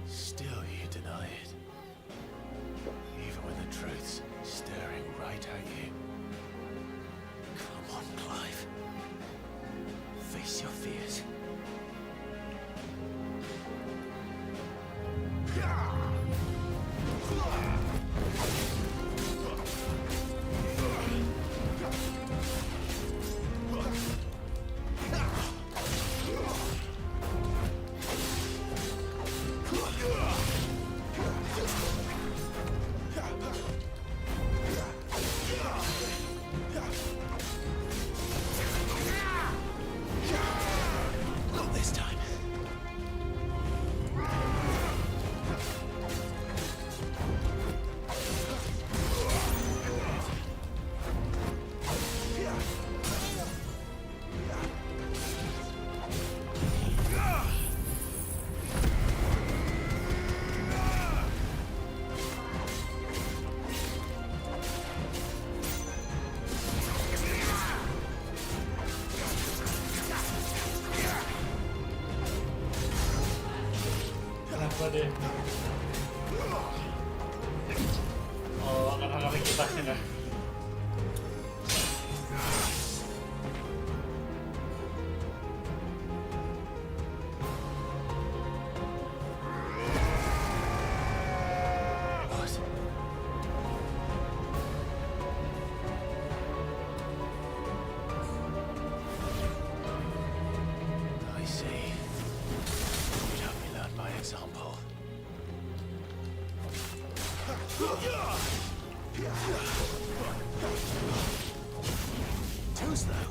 Still you deny it. Even when the truth's staring right at you. Come on, Clive. Face your fears. Not this time. Kenapa dia? Oh, karena kitasnya dah. I see. You'd help me learn by example. Too slow.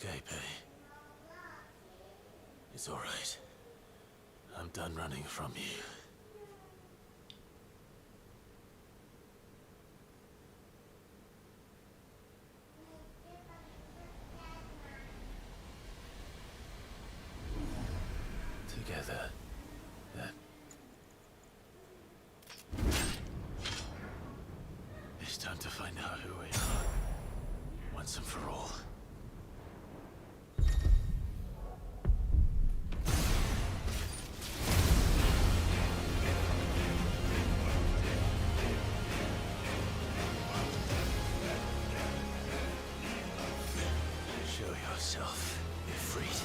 escape, eh? It's all right. I'm done running from you. Together, then. It's time to find out who we are, once and for all. Show yourself, Ifrit.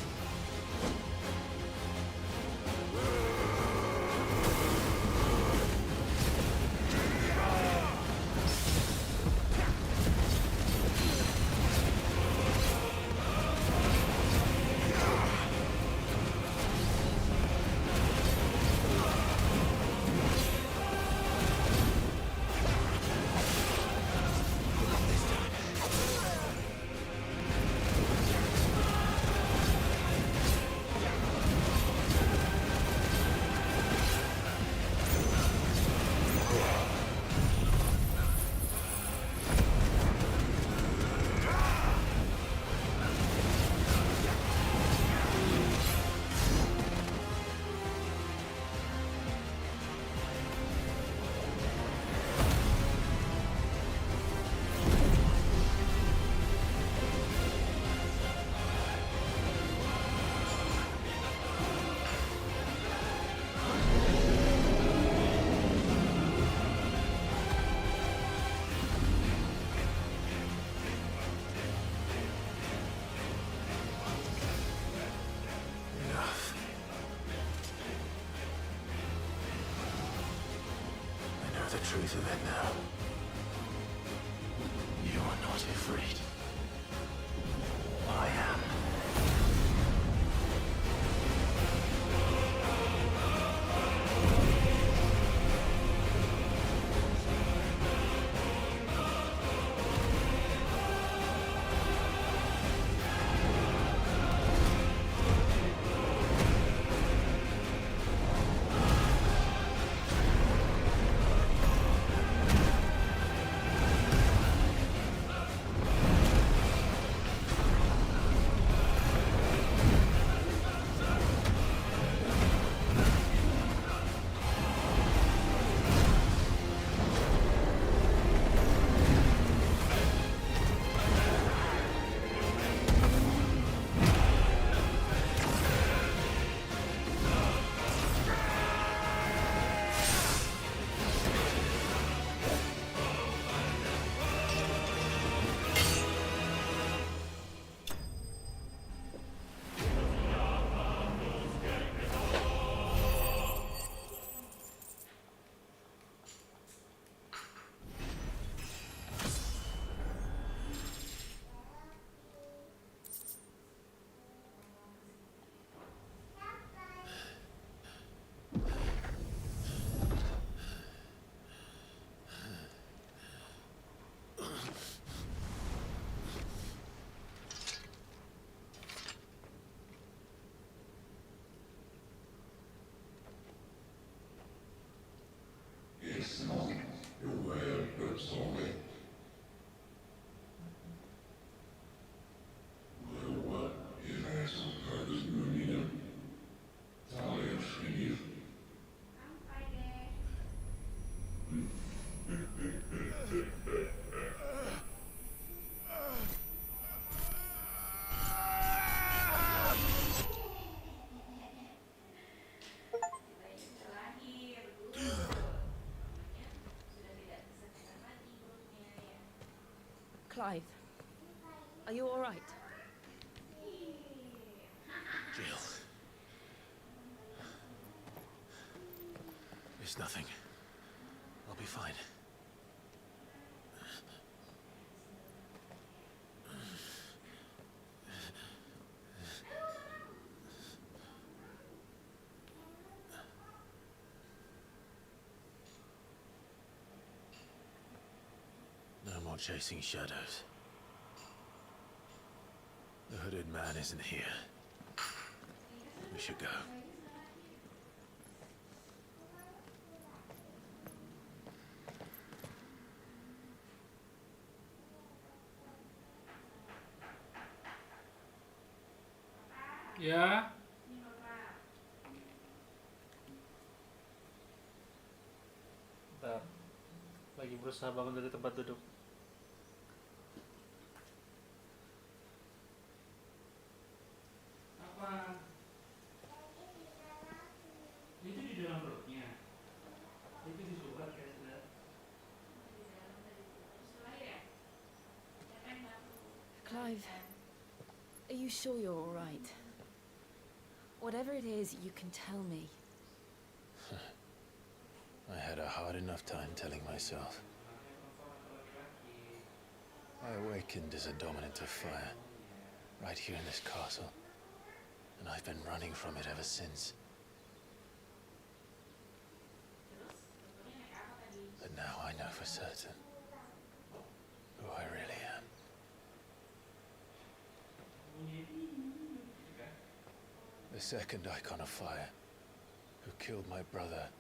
The truth of it now. You are not afraid. I am. Clive, are you all right? Jill. It's nothing. I'll be fine. No more chasing shadows. The hooded man isn't here. We should go. Ya. Bentar. Lagi berusaha bangun dari tempat duduk. Apa? Itu di dalam perutnya. Itu disubat kayak sudah. Clive, are you sure you're all right? Whatever it is, you can tell me. I had a hard enough time telling myself. I awakened as a dominant of fire, right here in this castle, and I've been running from it ever since. But now I know for certain who I really am. The second icon of fire, who killed my brother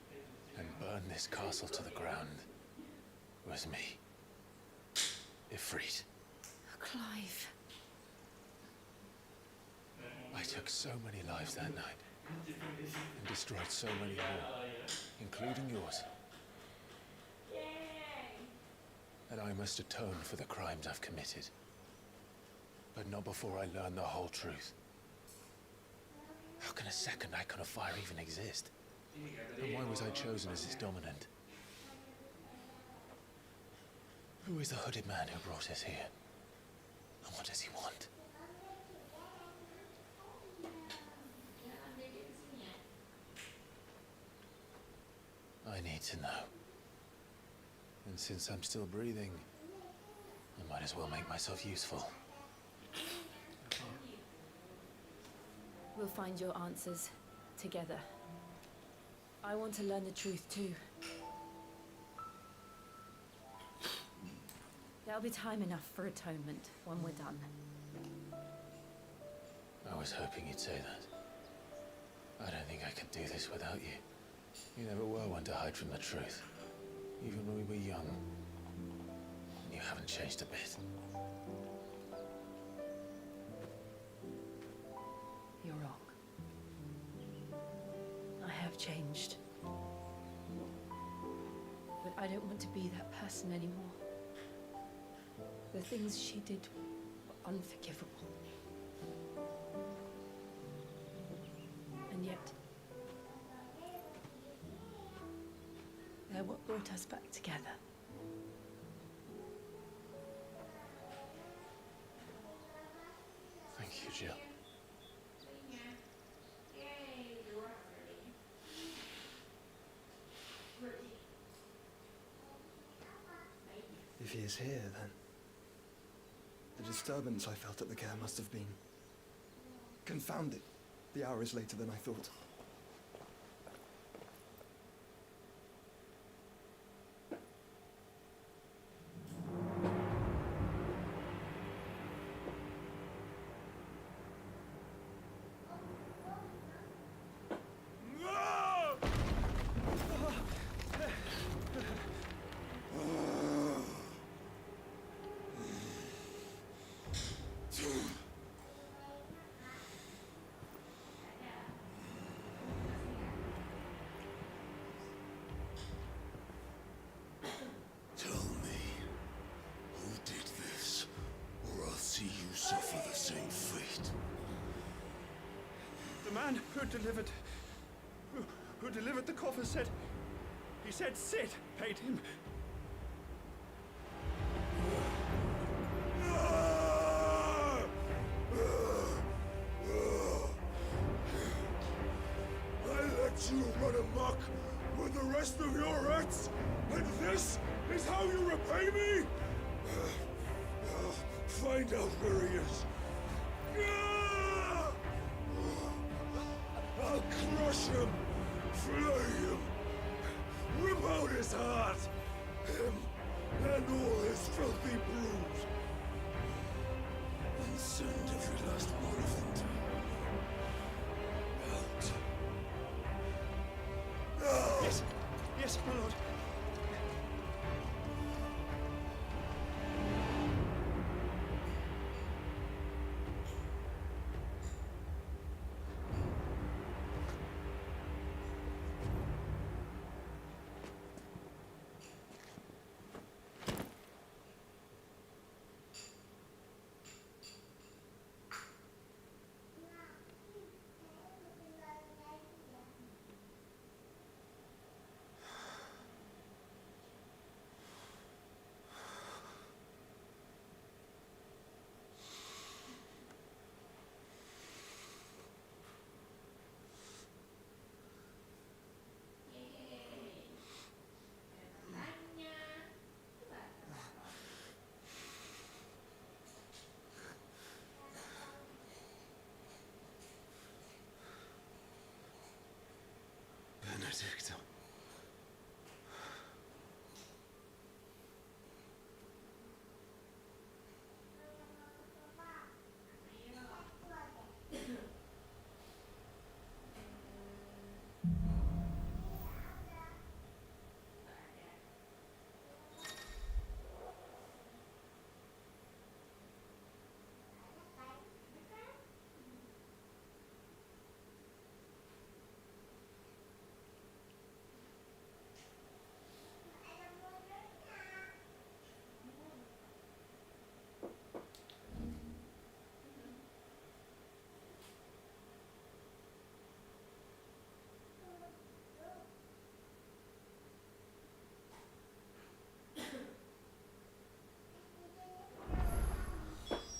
and burned this castle to the ground, was me. Ifrit. Clive. I took so many lives that night, and destroyed so many more, including yours. And I must atone for the crimes I've committed. But not before I learn the whole truth. How can a second icon of fire even exist? And why was I chosen as its dominant? Who is the hooded man who brought us here? And what does he want? I need to know. And since I'm still breathing, I might as well make myself useful. We'll find your answers together. I want to learn the truth too. There'll be time enough for atonement when we're done. I was hoping you'd say that. I don't think I could do this without you. You never were one to hide from the truth, even when we were young. And you haven't changed a bit. You're wrong. I have changed. But I don't want to be that person anymore. The things she did were unforgivable. And yet, they're what brought us back together. Thank you, Jill. If he is here, then the disturbance I felt at the care must have been confounded. The hour is later than I thought. Tell me, who did this, or I'll see you suffer the same fate. The man who delivered the coffer said, he said Sid paid him. I let you run amok with the rest of your rats, and this is how you repay me? Find out where he is. I'll crush him, flay him, rip out his heart, him and all his filthy brood. Send every last one of them to out. Yes, yes, my lord. Benedicto.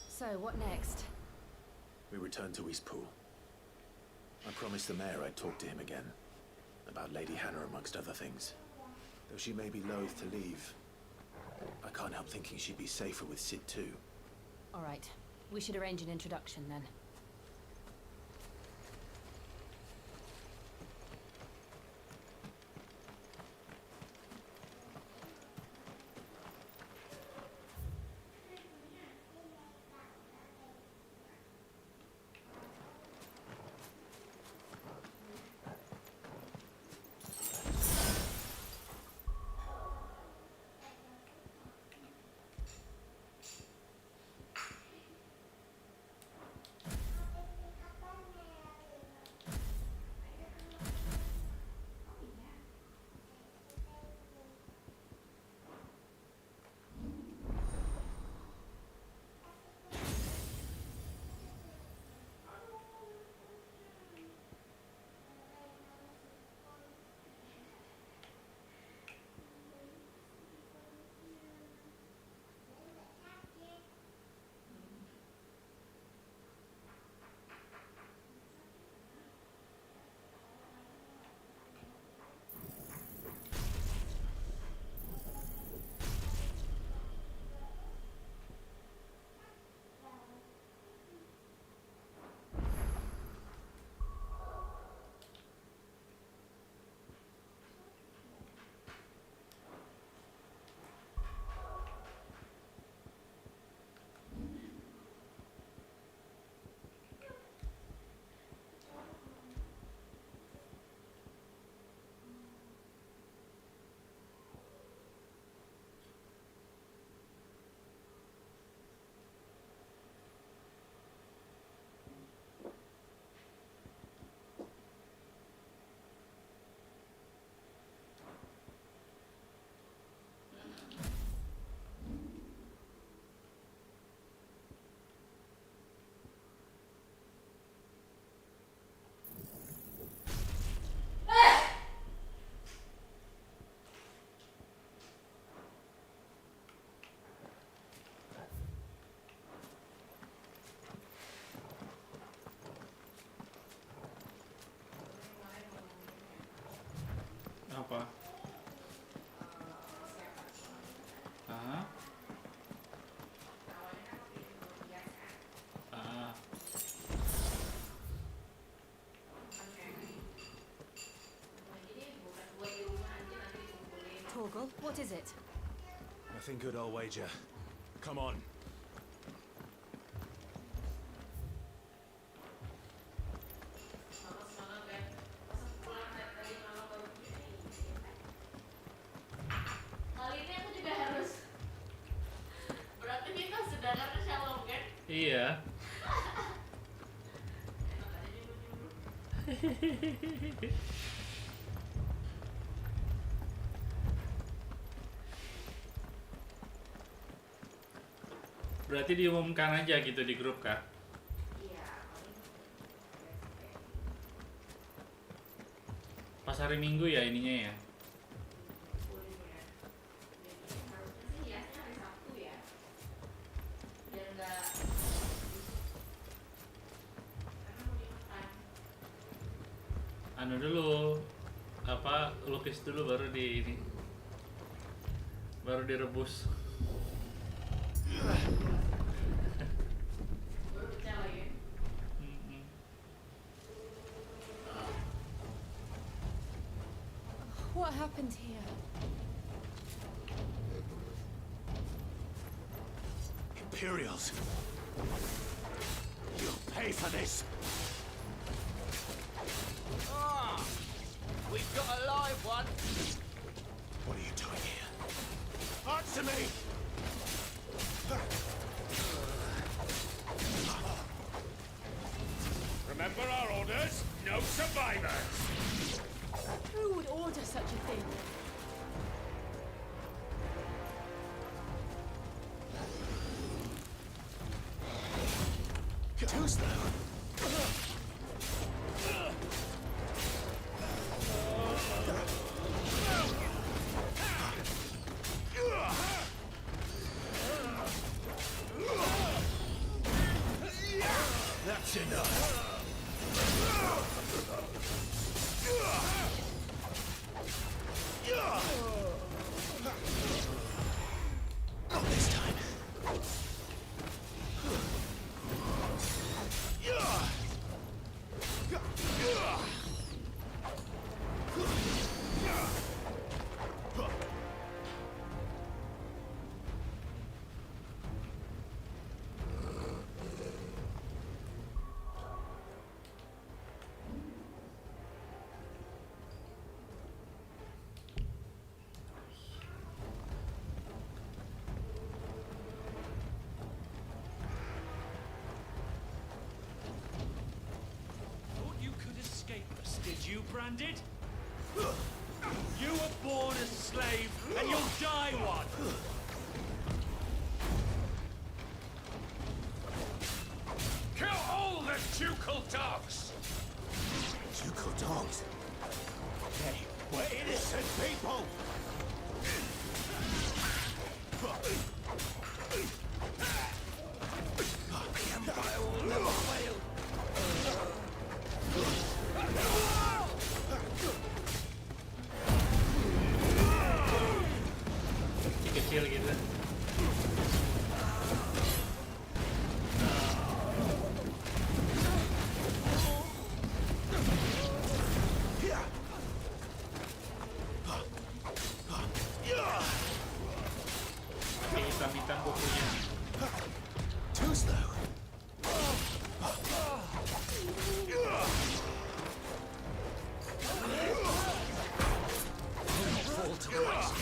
So, what next? We return to Eastpool. I promised the mayor I'd talk to him again. About Lady Hannah, amongst other things. Though she may be loath to leave, I can't help thinking she'd be safer with Sid too. All right. We should arrange an introduction then. Apa? Ah. Ah. Torgal, what is it? Nothing good, I'll wager. Come on. Iya. Berarti diumumkan aja gitu di grup kah? Pas hari Minggu ya ininya ya. Anu dulu apa lukis dulu baru di ini baru direbus. What happened here? Imperials. You'll pay for this. Ah, we've got a live one. What are you doing here? Answer me! Remember our orders? No survivors! Who would order such a thing? Too slow. That's enough. Not this time. Thought you could escape us, did you, Branded? You were born a slave, and you'll die one! Kill all the ducal dogs! Ducal dogs? Hey, we're innocent people! The Empire will never fail! Kecil gitu. Hitam-hitam kukunya. Too slow. Fall to the waist.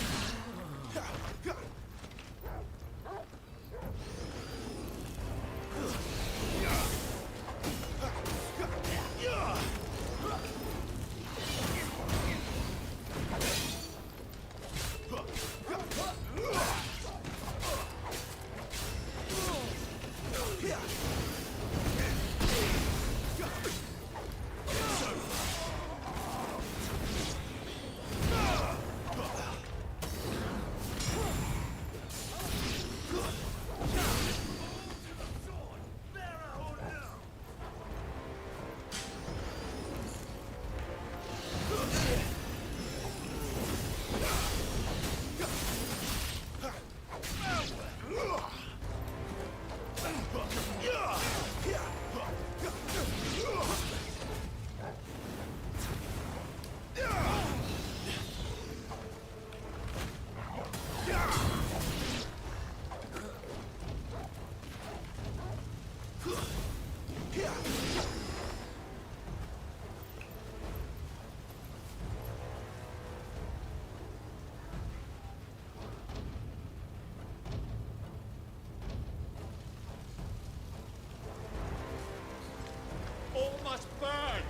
must burn.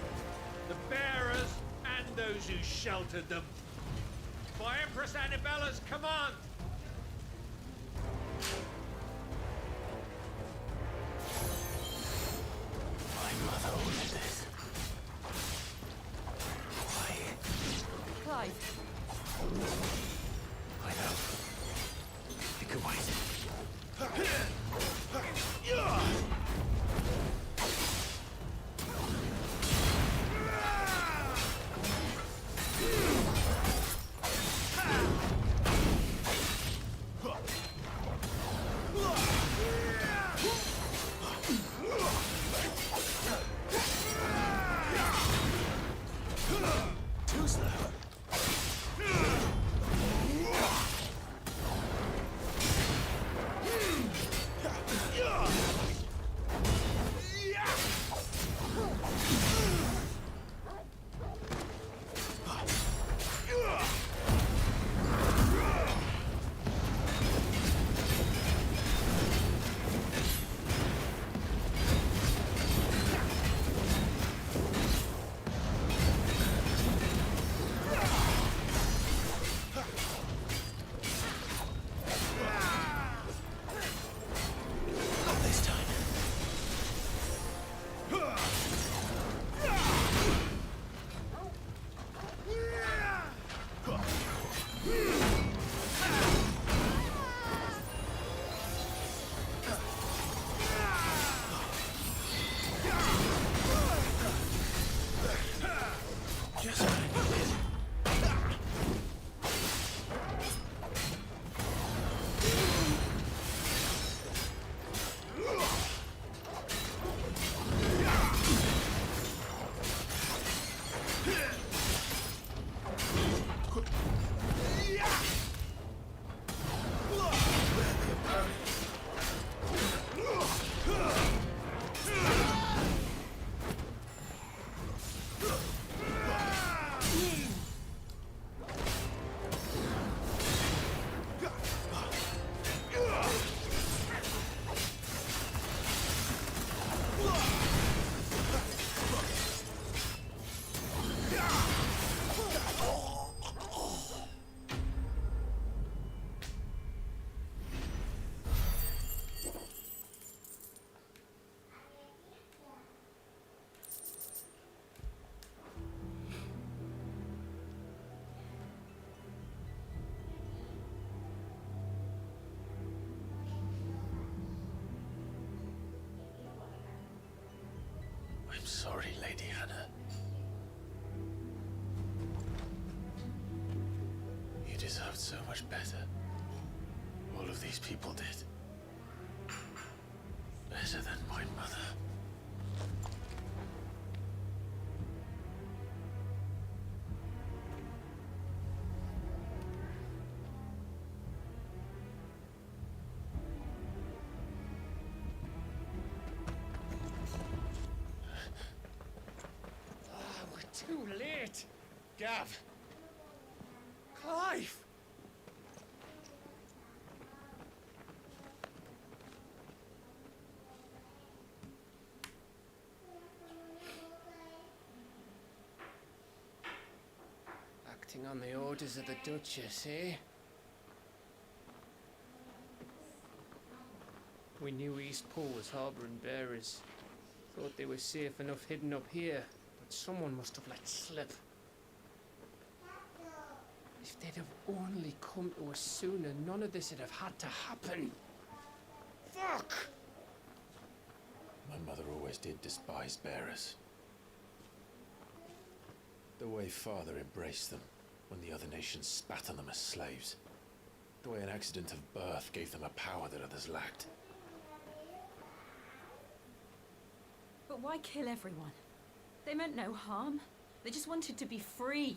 The bearers and those who sheltered them. By Empress Annabella's command. My mother ordered this. Why? Clive. I know. You can wait. Too slow. Not this time. Just what I needed. I'm sorry, Lady Hannah. You deserved so much better. All of these people did. Better than my mother. Too late! Gav! Clive! Acting on the orders of the Duchess, eh? We knew Eastpool was harbouring bearers. Thought they were safe enough hidden up here. But someone must have let slip. If they'd have only come to us sooner, none of this would have had to happen. Fuck! My mother always did despise bearers. The way Father embraced them when the other nations spat on them as slaves. The way an accident of birth gave them a power that others lacked. But why kill everyone? They meant no harm. They just wanted to be free.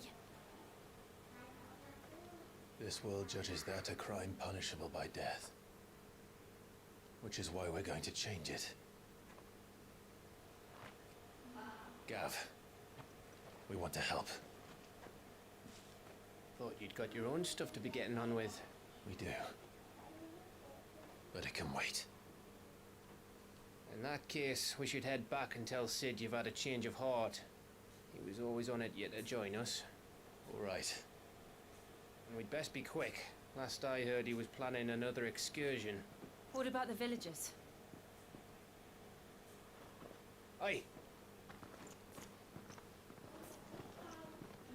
This world judges that a crime punishable by death. Which is why we're going to change it. Gav, we want to help. Thought you'd got your own stuff to be getting on with. We do. But it can wait. In that case, we should head back and tell Sid you've had a change of heart. He was always on it yet to join us. All right. And we'd best be quick. Last I heard, he was planning another excursion. What about the villagers? Aye.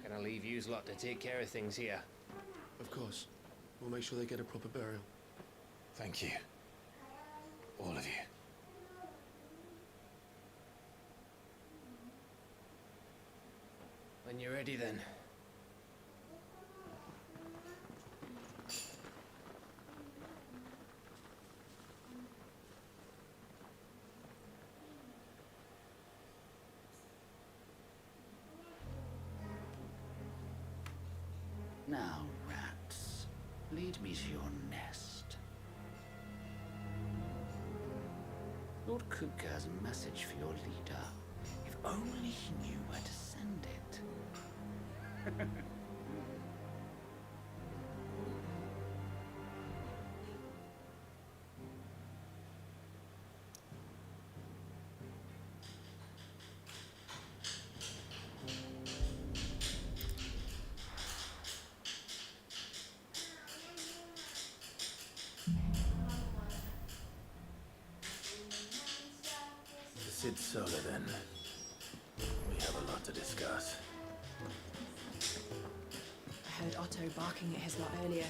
Can I leave yous lot to take care of things here? Of course. We'll make sure they get a proper burial. Thank you. All of you. When you're ready, then. Now, rats, lead me to your nest. Lord Kupka has a message for your leader. If only he knew where to send it. The Sid Solar, then. We have a lot to discuss. I heard Otto barking at his lot earlier.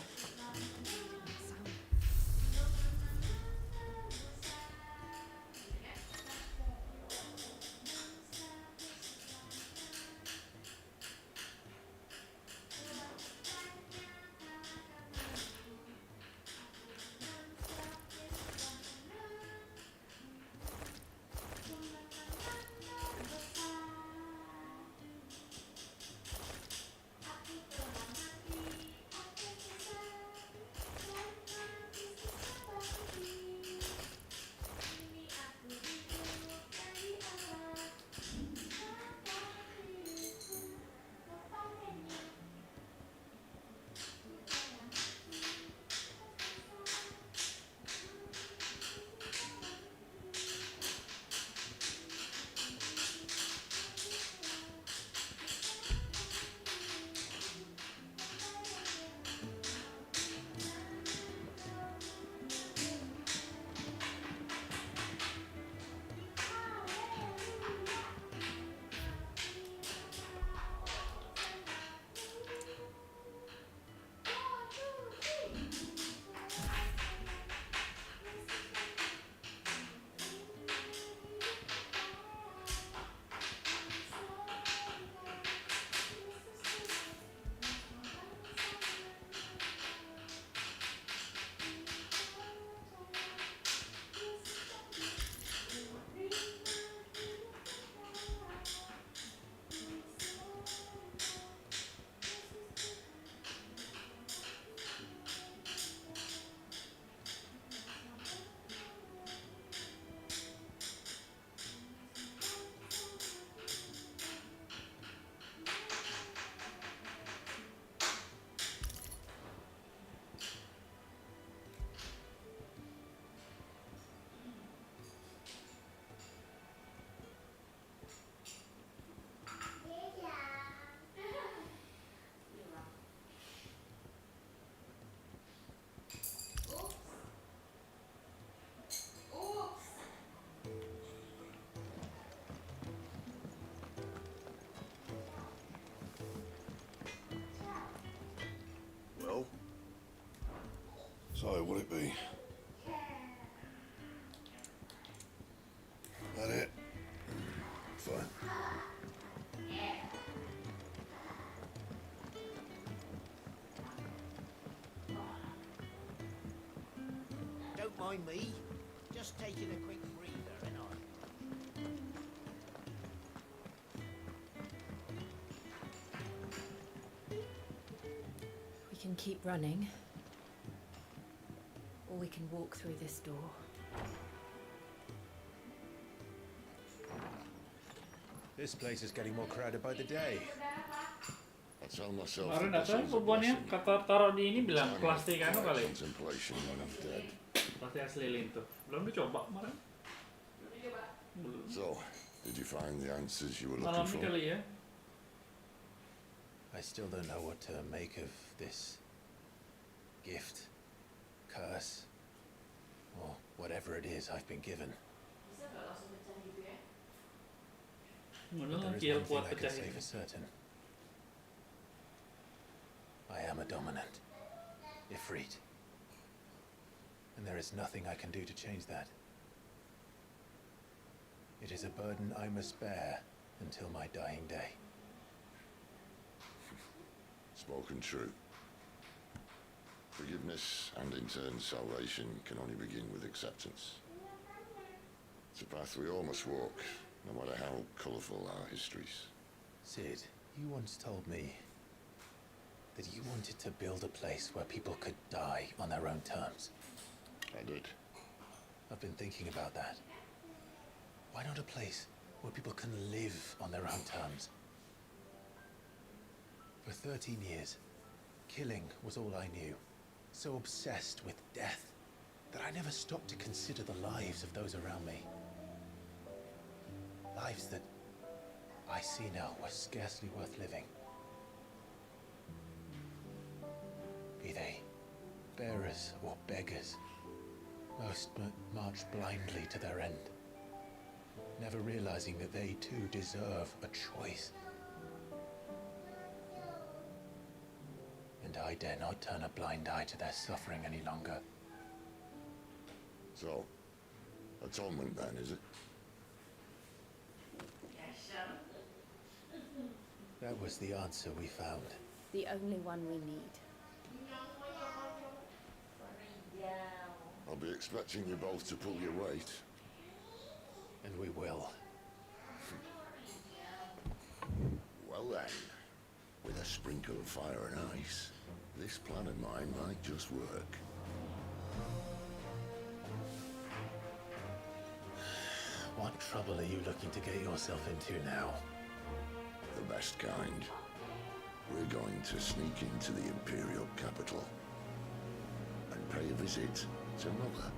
Well, so what'd it be? That it? Fine. Don't mind me. Just taking a quick breather, and We can keep running, or we can walk through this door. This place is getting more crowded by the day. I tell myself Kemarin datang bebannya kata taruh di ini bilang plastik anu kali. contemplation when I'm dead. Plastik asli lilin tuh. Belum dicoba kemarin. So, did you find the answers you were Malam looking ni for? kali ya. I still don't know what to make of this gift, curse, or whatever it is I've been given. Mana But there dia is one buat thing I can pecah say ini. for certain. I am a dominant, Ifrit. And there is nothing I can do to change that. It is a burden I must bear until my dying day. Spoken true. Forgiveness and in turn salvation can only begin with acceptance. It's a path we all must walk, no matter how colourful our histories. Sid, you once told me that you wanted to build a place where people could die on their own terms. I did. I've been thinking about that. Why not a place where people can live on their own terms? For 13 years, killing was all I knew. So obsessed with death that I never stopped to consider the lives of those around me. Lives that I see now were scarcely worth living. Be they bearers or beggars, most march blindly to their end, never realizing that they too deserve a choice. And I dare not turn a blind eye to their suffering any longer. So, atonement then, is it? That was the answer we found. The only one we need. I'll be expecting you both to pull your weight. And we will. Well then, with a sprinkle of fire and ice, this plan of mine might just work. What trouble are you looking to get yourself into now? The best kind. We're going to sneak into the Imperial capital and pay a visit to Mother.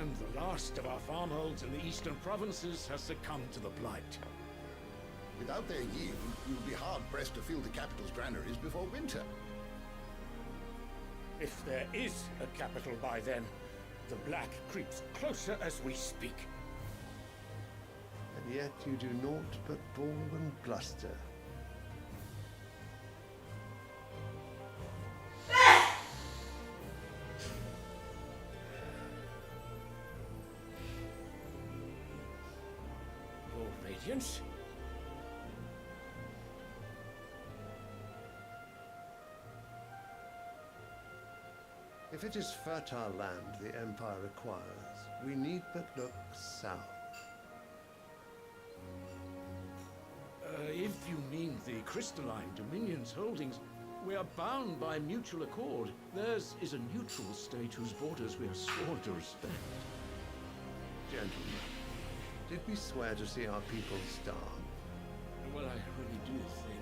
And the last of our farmholds in the eastern provinces has succumbed to the blight. Without their yield, we will be hard-pressed to fill the capital's granaries before winter. If there is a capital by then, the black creeps closer as we speak. And yet you do naught but bawl and bluster. Your Radiance? If it is fertile land the Empire requires, we need but look south. If you mean the crystalline Dominion's holdings, we are bound by mutual accord. Theirs is a neutral state whose borders we are sworn to respect. Gentlemen, did we swear to see our people starve? Well, I really do think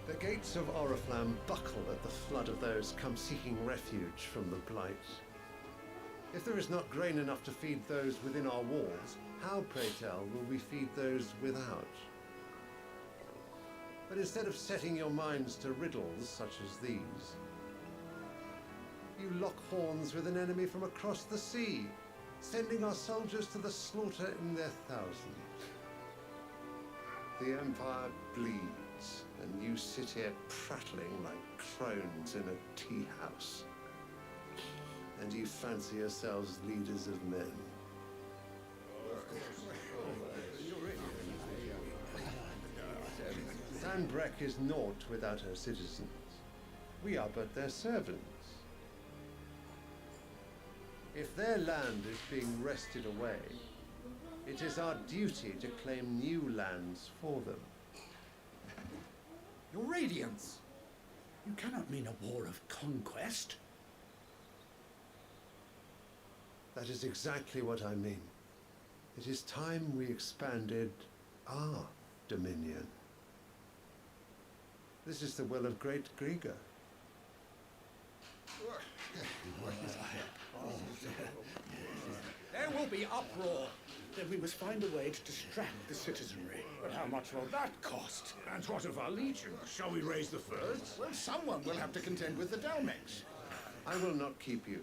The gates of Oriflamme buckle at the flood of those come seeking refuge from the blight. If there is not grain enough to feed those within our walls, how, pray tell, will we feed those without? But instead of setting your minds to riddles such as these, you lock horns with an enemy from across the sea, sending our soldiers to the slaughter in their thousands. The Empire bleeds, and you sit here prattling like crones in a tea house. And you fancy yourselves leaders of men. Sandbreck is naught without her citizens. We are but their servants. If their land is being wrested away, it is our duty to claim new lands for them. Your Radiance! You cannot mean a war of conquest. That is exactly what I mean. It is time we expanded our dominion. This is the will of great Grieger. There will be uproar. Then we must find a way to distract the citizenry. But how much will that cost? And what of our legion? Shall we raise the furs? Well, someone will have to contend with the Dalmex. I will not keep you.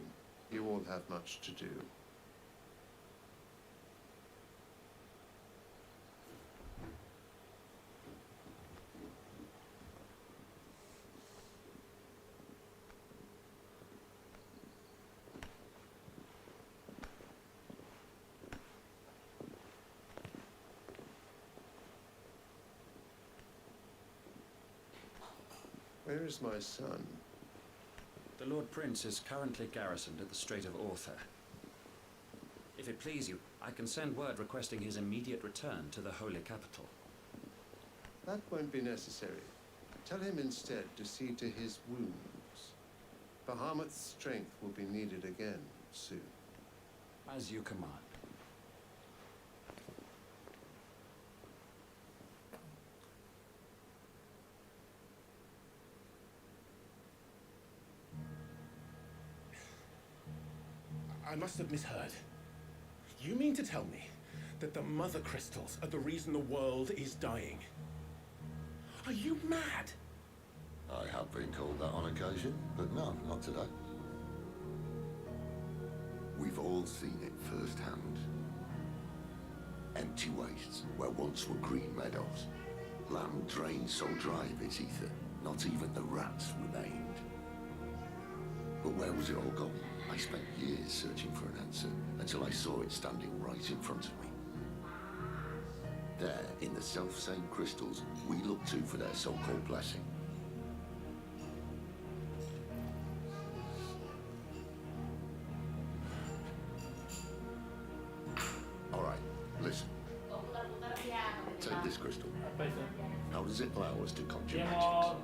You all have much to do. Where is my son? The Lord Prince is currently garrisoned at the Strait of Author. If it please you, I can send word requesting his immediate return to the Holy Capital. That won't be necessary. Tell him instead to see to his wounds. Bahamut's strength will be needed again soon. As you command. I must have misheard. You mean to tell me that the mother crystals are the reason the world is dying? Are you mad? I have been called that on occasion, but no, not today. We've all seen it firsthand. Empty wastes where once were green meadows. Land drained so dry of its ether, not even the rats remained. But where was it all gone? I spent years searching for an answer until I saw it standing right in front of me. There, in the self-same crystals we look to for their so-called blessing. All right, listen. Take this crystal. How does it allow us to conjure magic?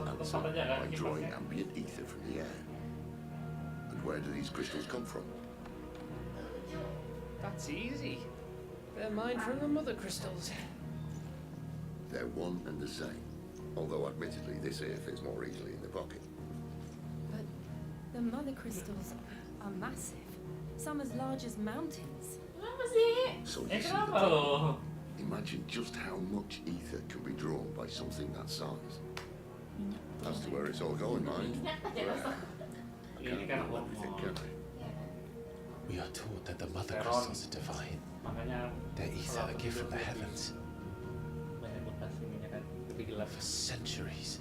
Answer, by drawing ambient ether from the air. And where do these crystals come from? That's easy. They're mined from the mother crystals. They're one and the same. Although admittedly this here fits more easily in the pocket. But the mother crystals are massive. Some as large as mountains. So you see the problem. Imagine just how much ether can be drawn by something that size. As to where it's all going, mind. We can't know everything, can we? We are taught that the mother crystals are divine. Their ether a gift from the heavens. For centuries,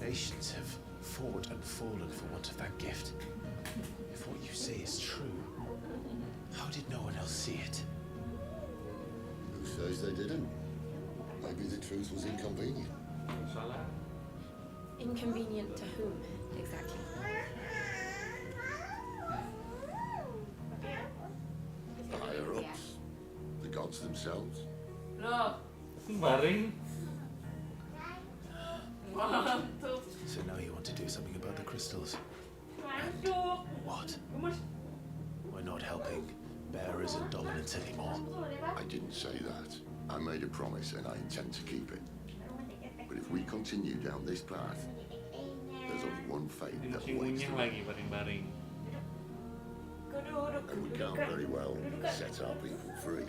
nations have fought and fallen for want of that gift. If what you say is true, how did no one else see it? Who says they didn't? Maybe the truth was inconvenient. Inconvenient to whom, exactly? The higher ups, the gods themselves. Baring. So now you want to do something about the crystals. And what? We're not helping bearers and dominants anymore. I didn't say that. I made a promise and I intend to keep it. But if we continue down this path, there's only one fate that awaits them. Baring. And we can't very well set our people free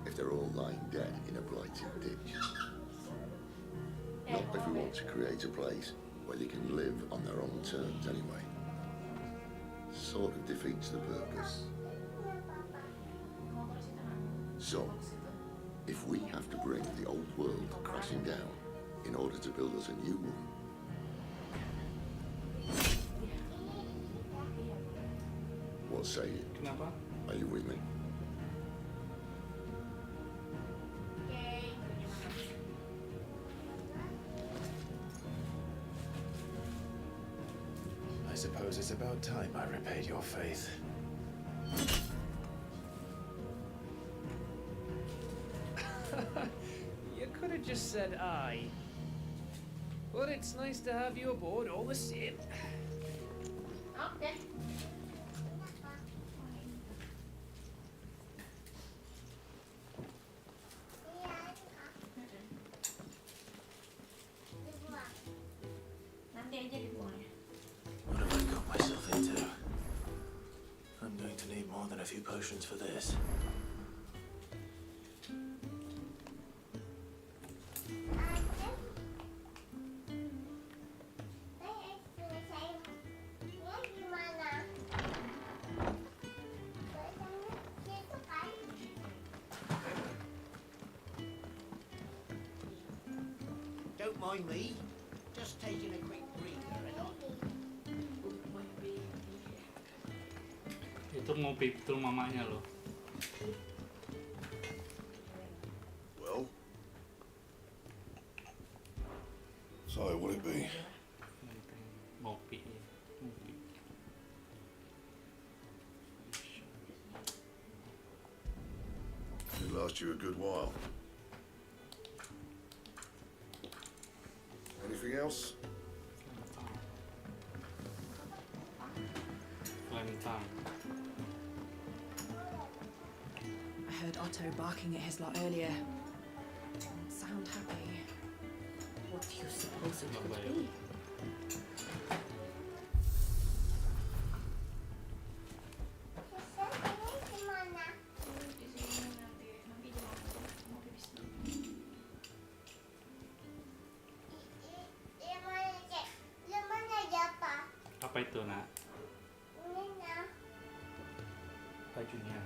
if they're all lying dead in a blighted ditch. Not if we want to create a place where they can live on their own terms anyway. Sort of defeats the purpose. So, if we have to bring the old world crashing down in order to build us a new one, what say you? Are you with me? I suppose it's about time I repaid your faith. just said I. But it's nice to have you aboard all the same. Okay. Nanti aja dibuang ya. What have I got myself into? I'm going to need more than a few potions for this. Don't mind me. Just taking a quick breather and all. Itu ngopi betul mamanya loh. Well? So, what it be? Ngopi. It last you a good while. Anything else? Clementine. I heard Otto barking at his lot earlier. Didn't sound happy. What do you suppose it could be? Apa itu, Nak? Bajunya.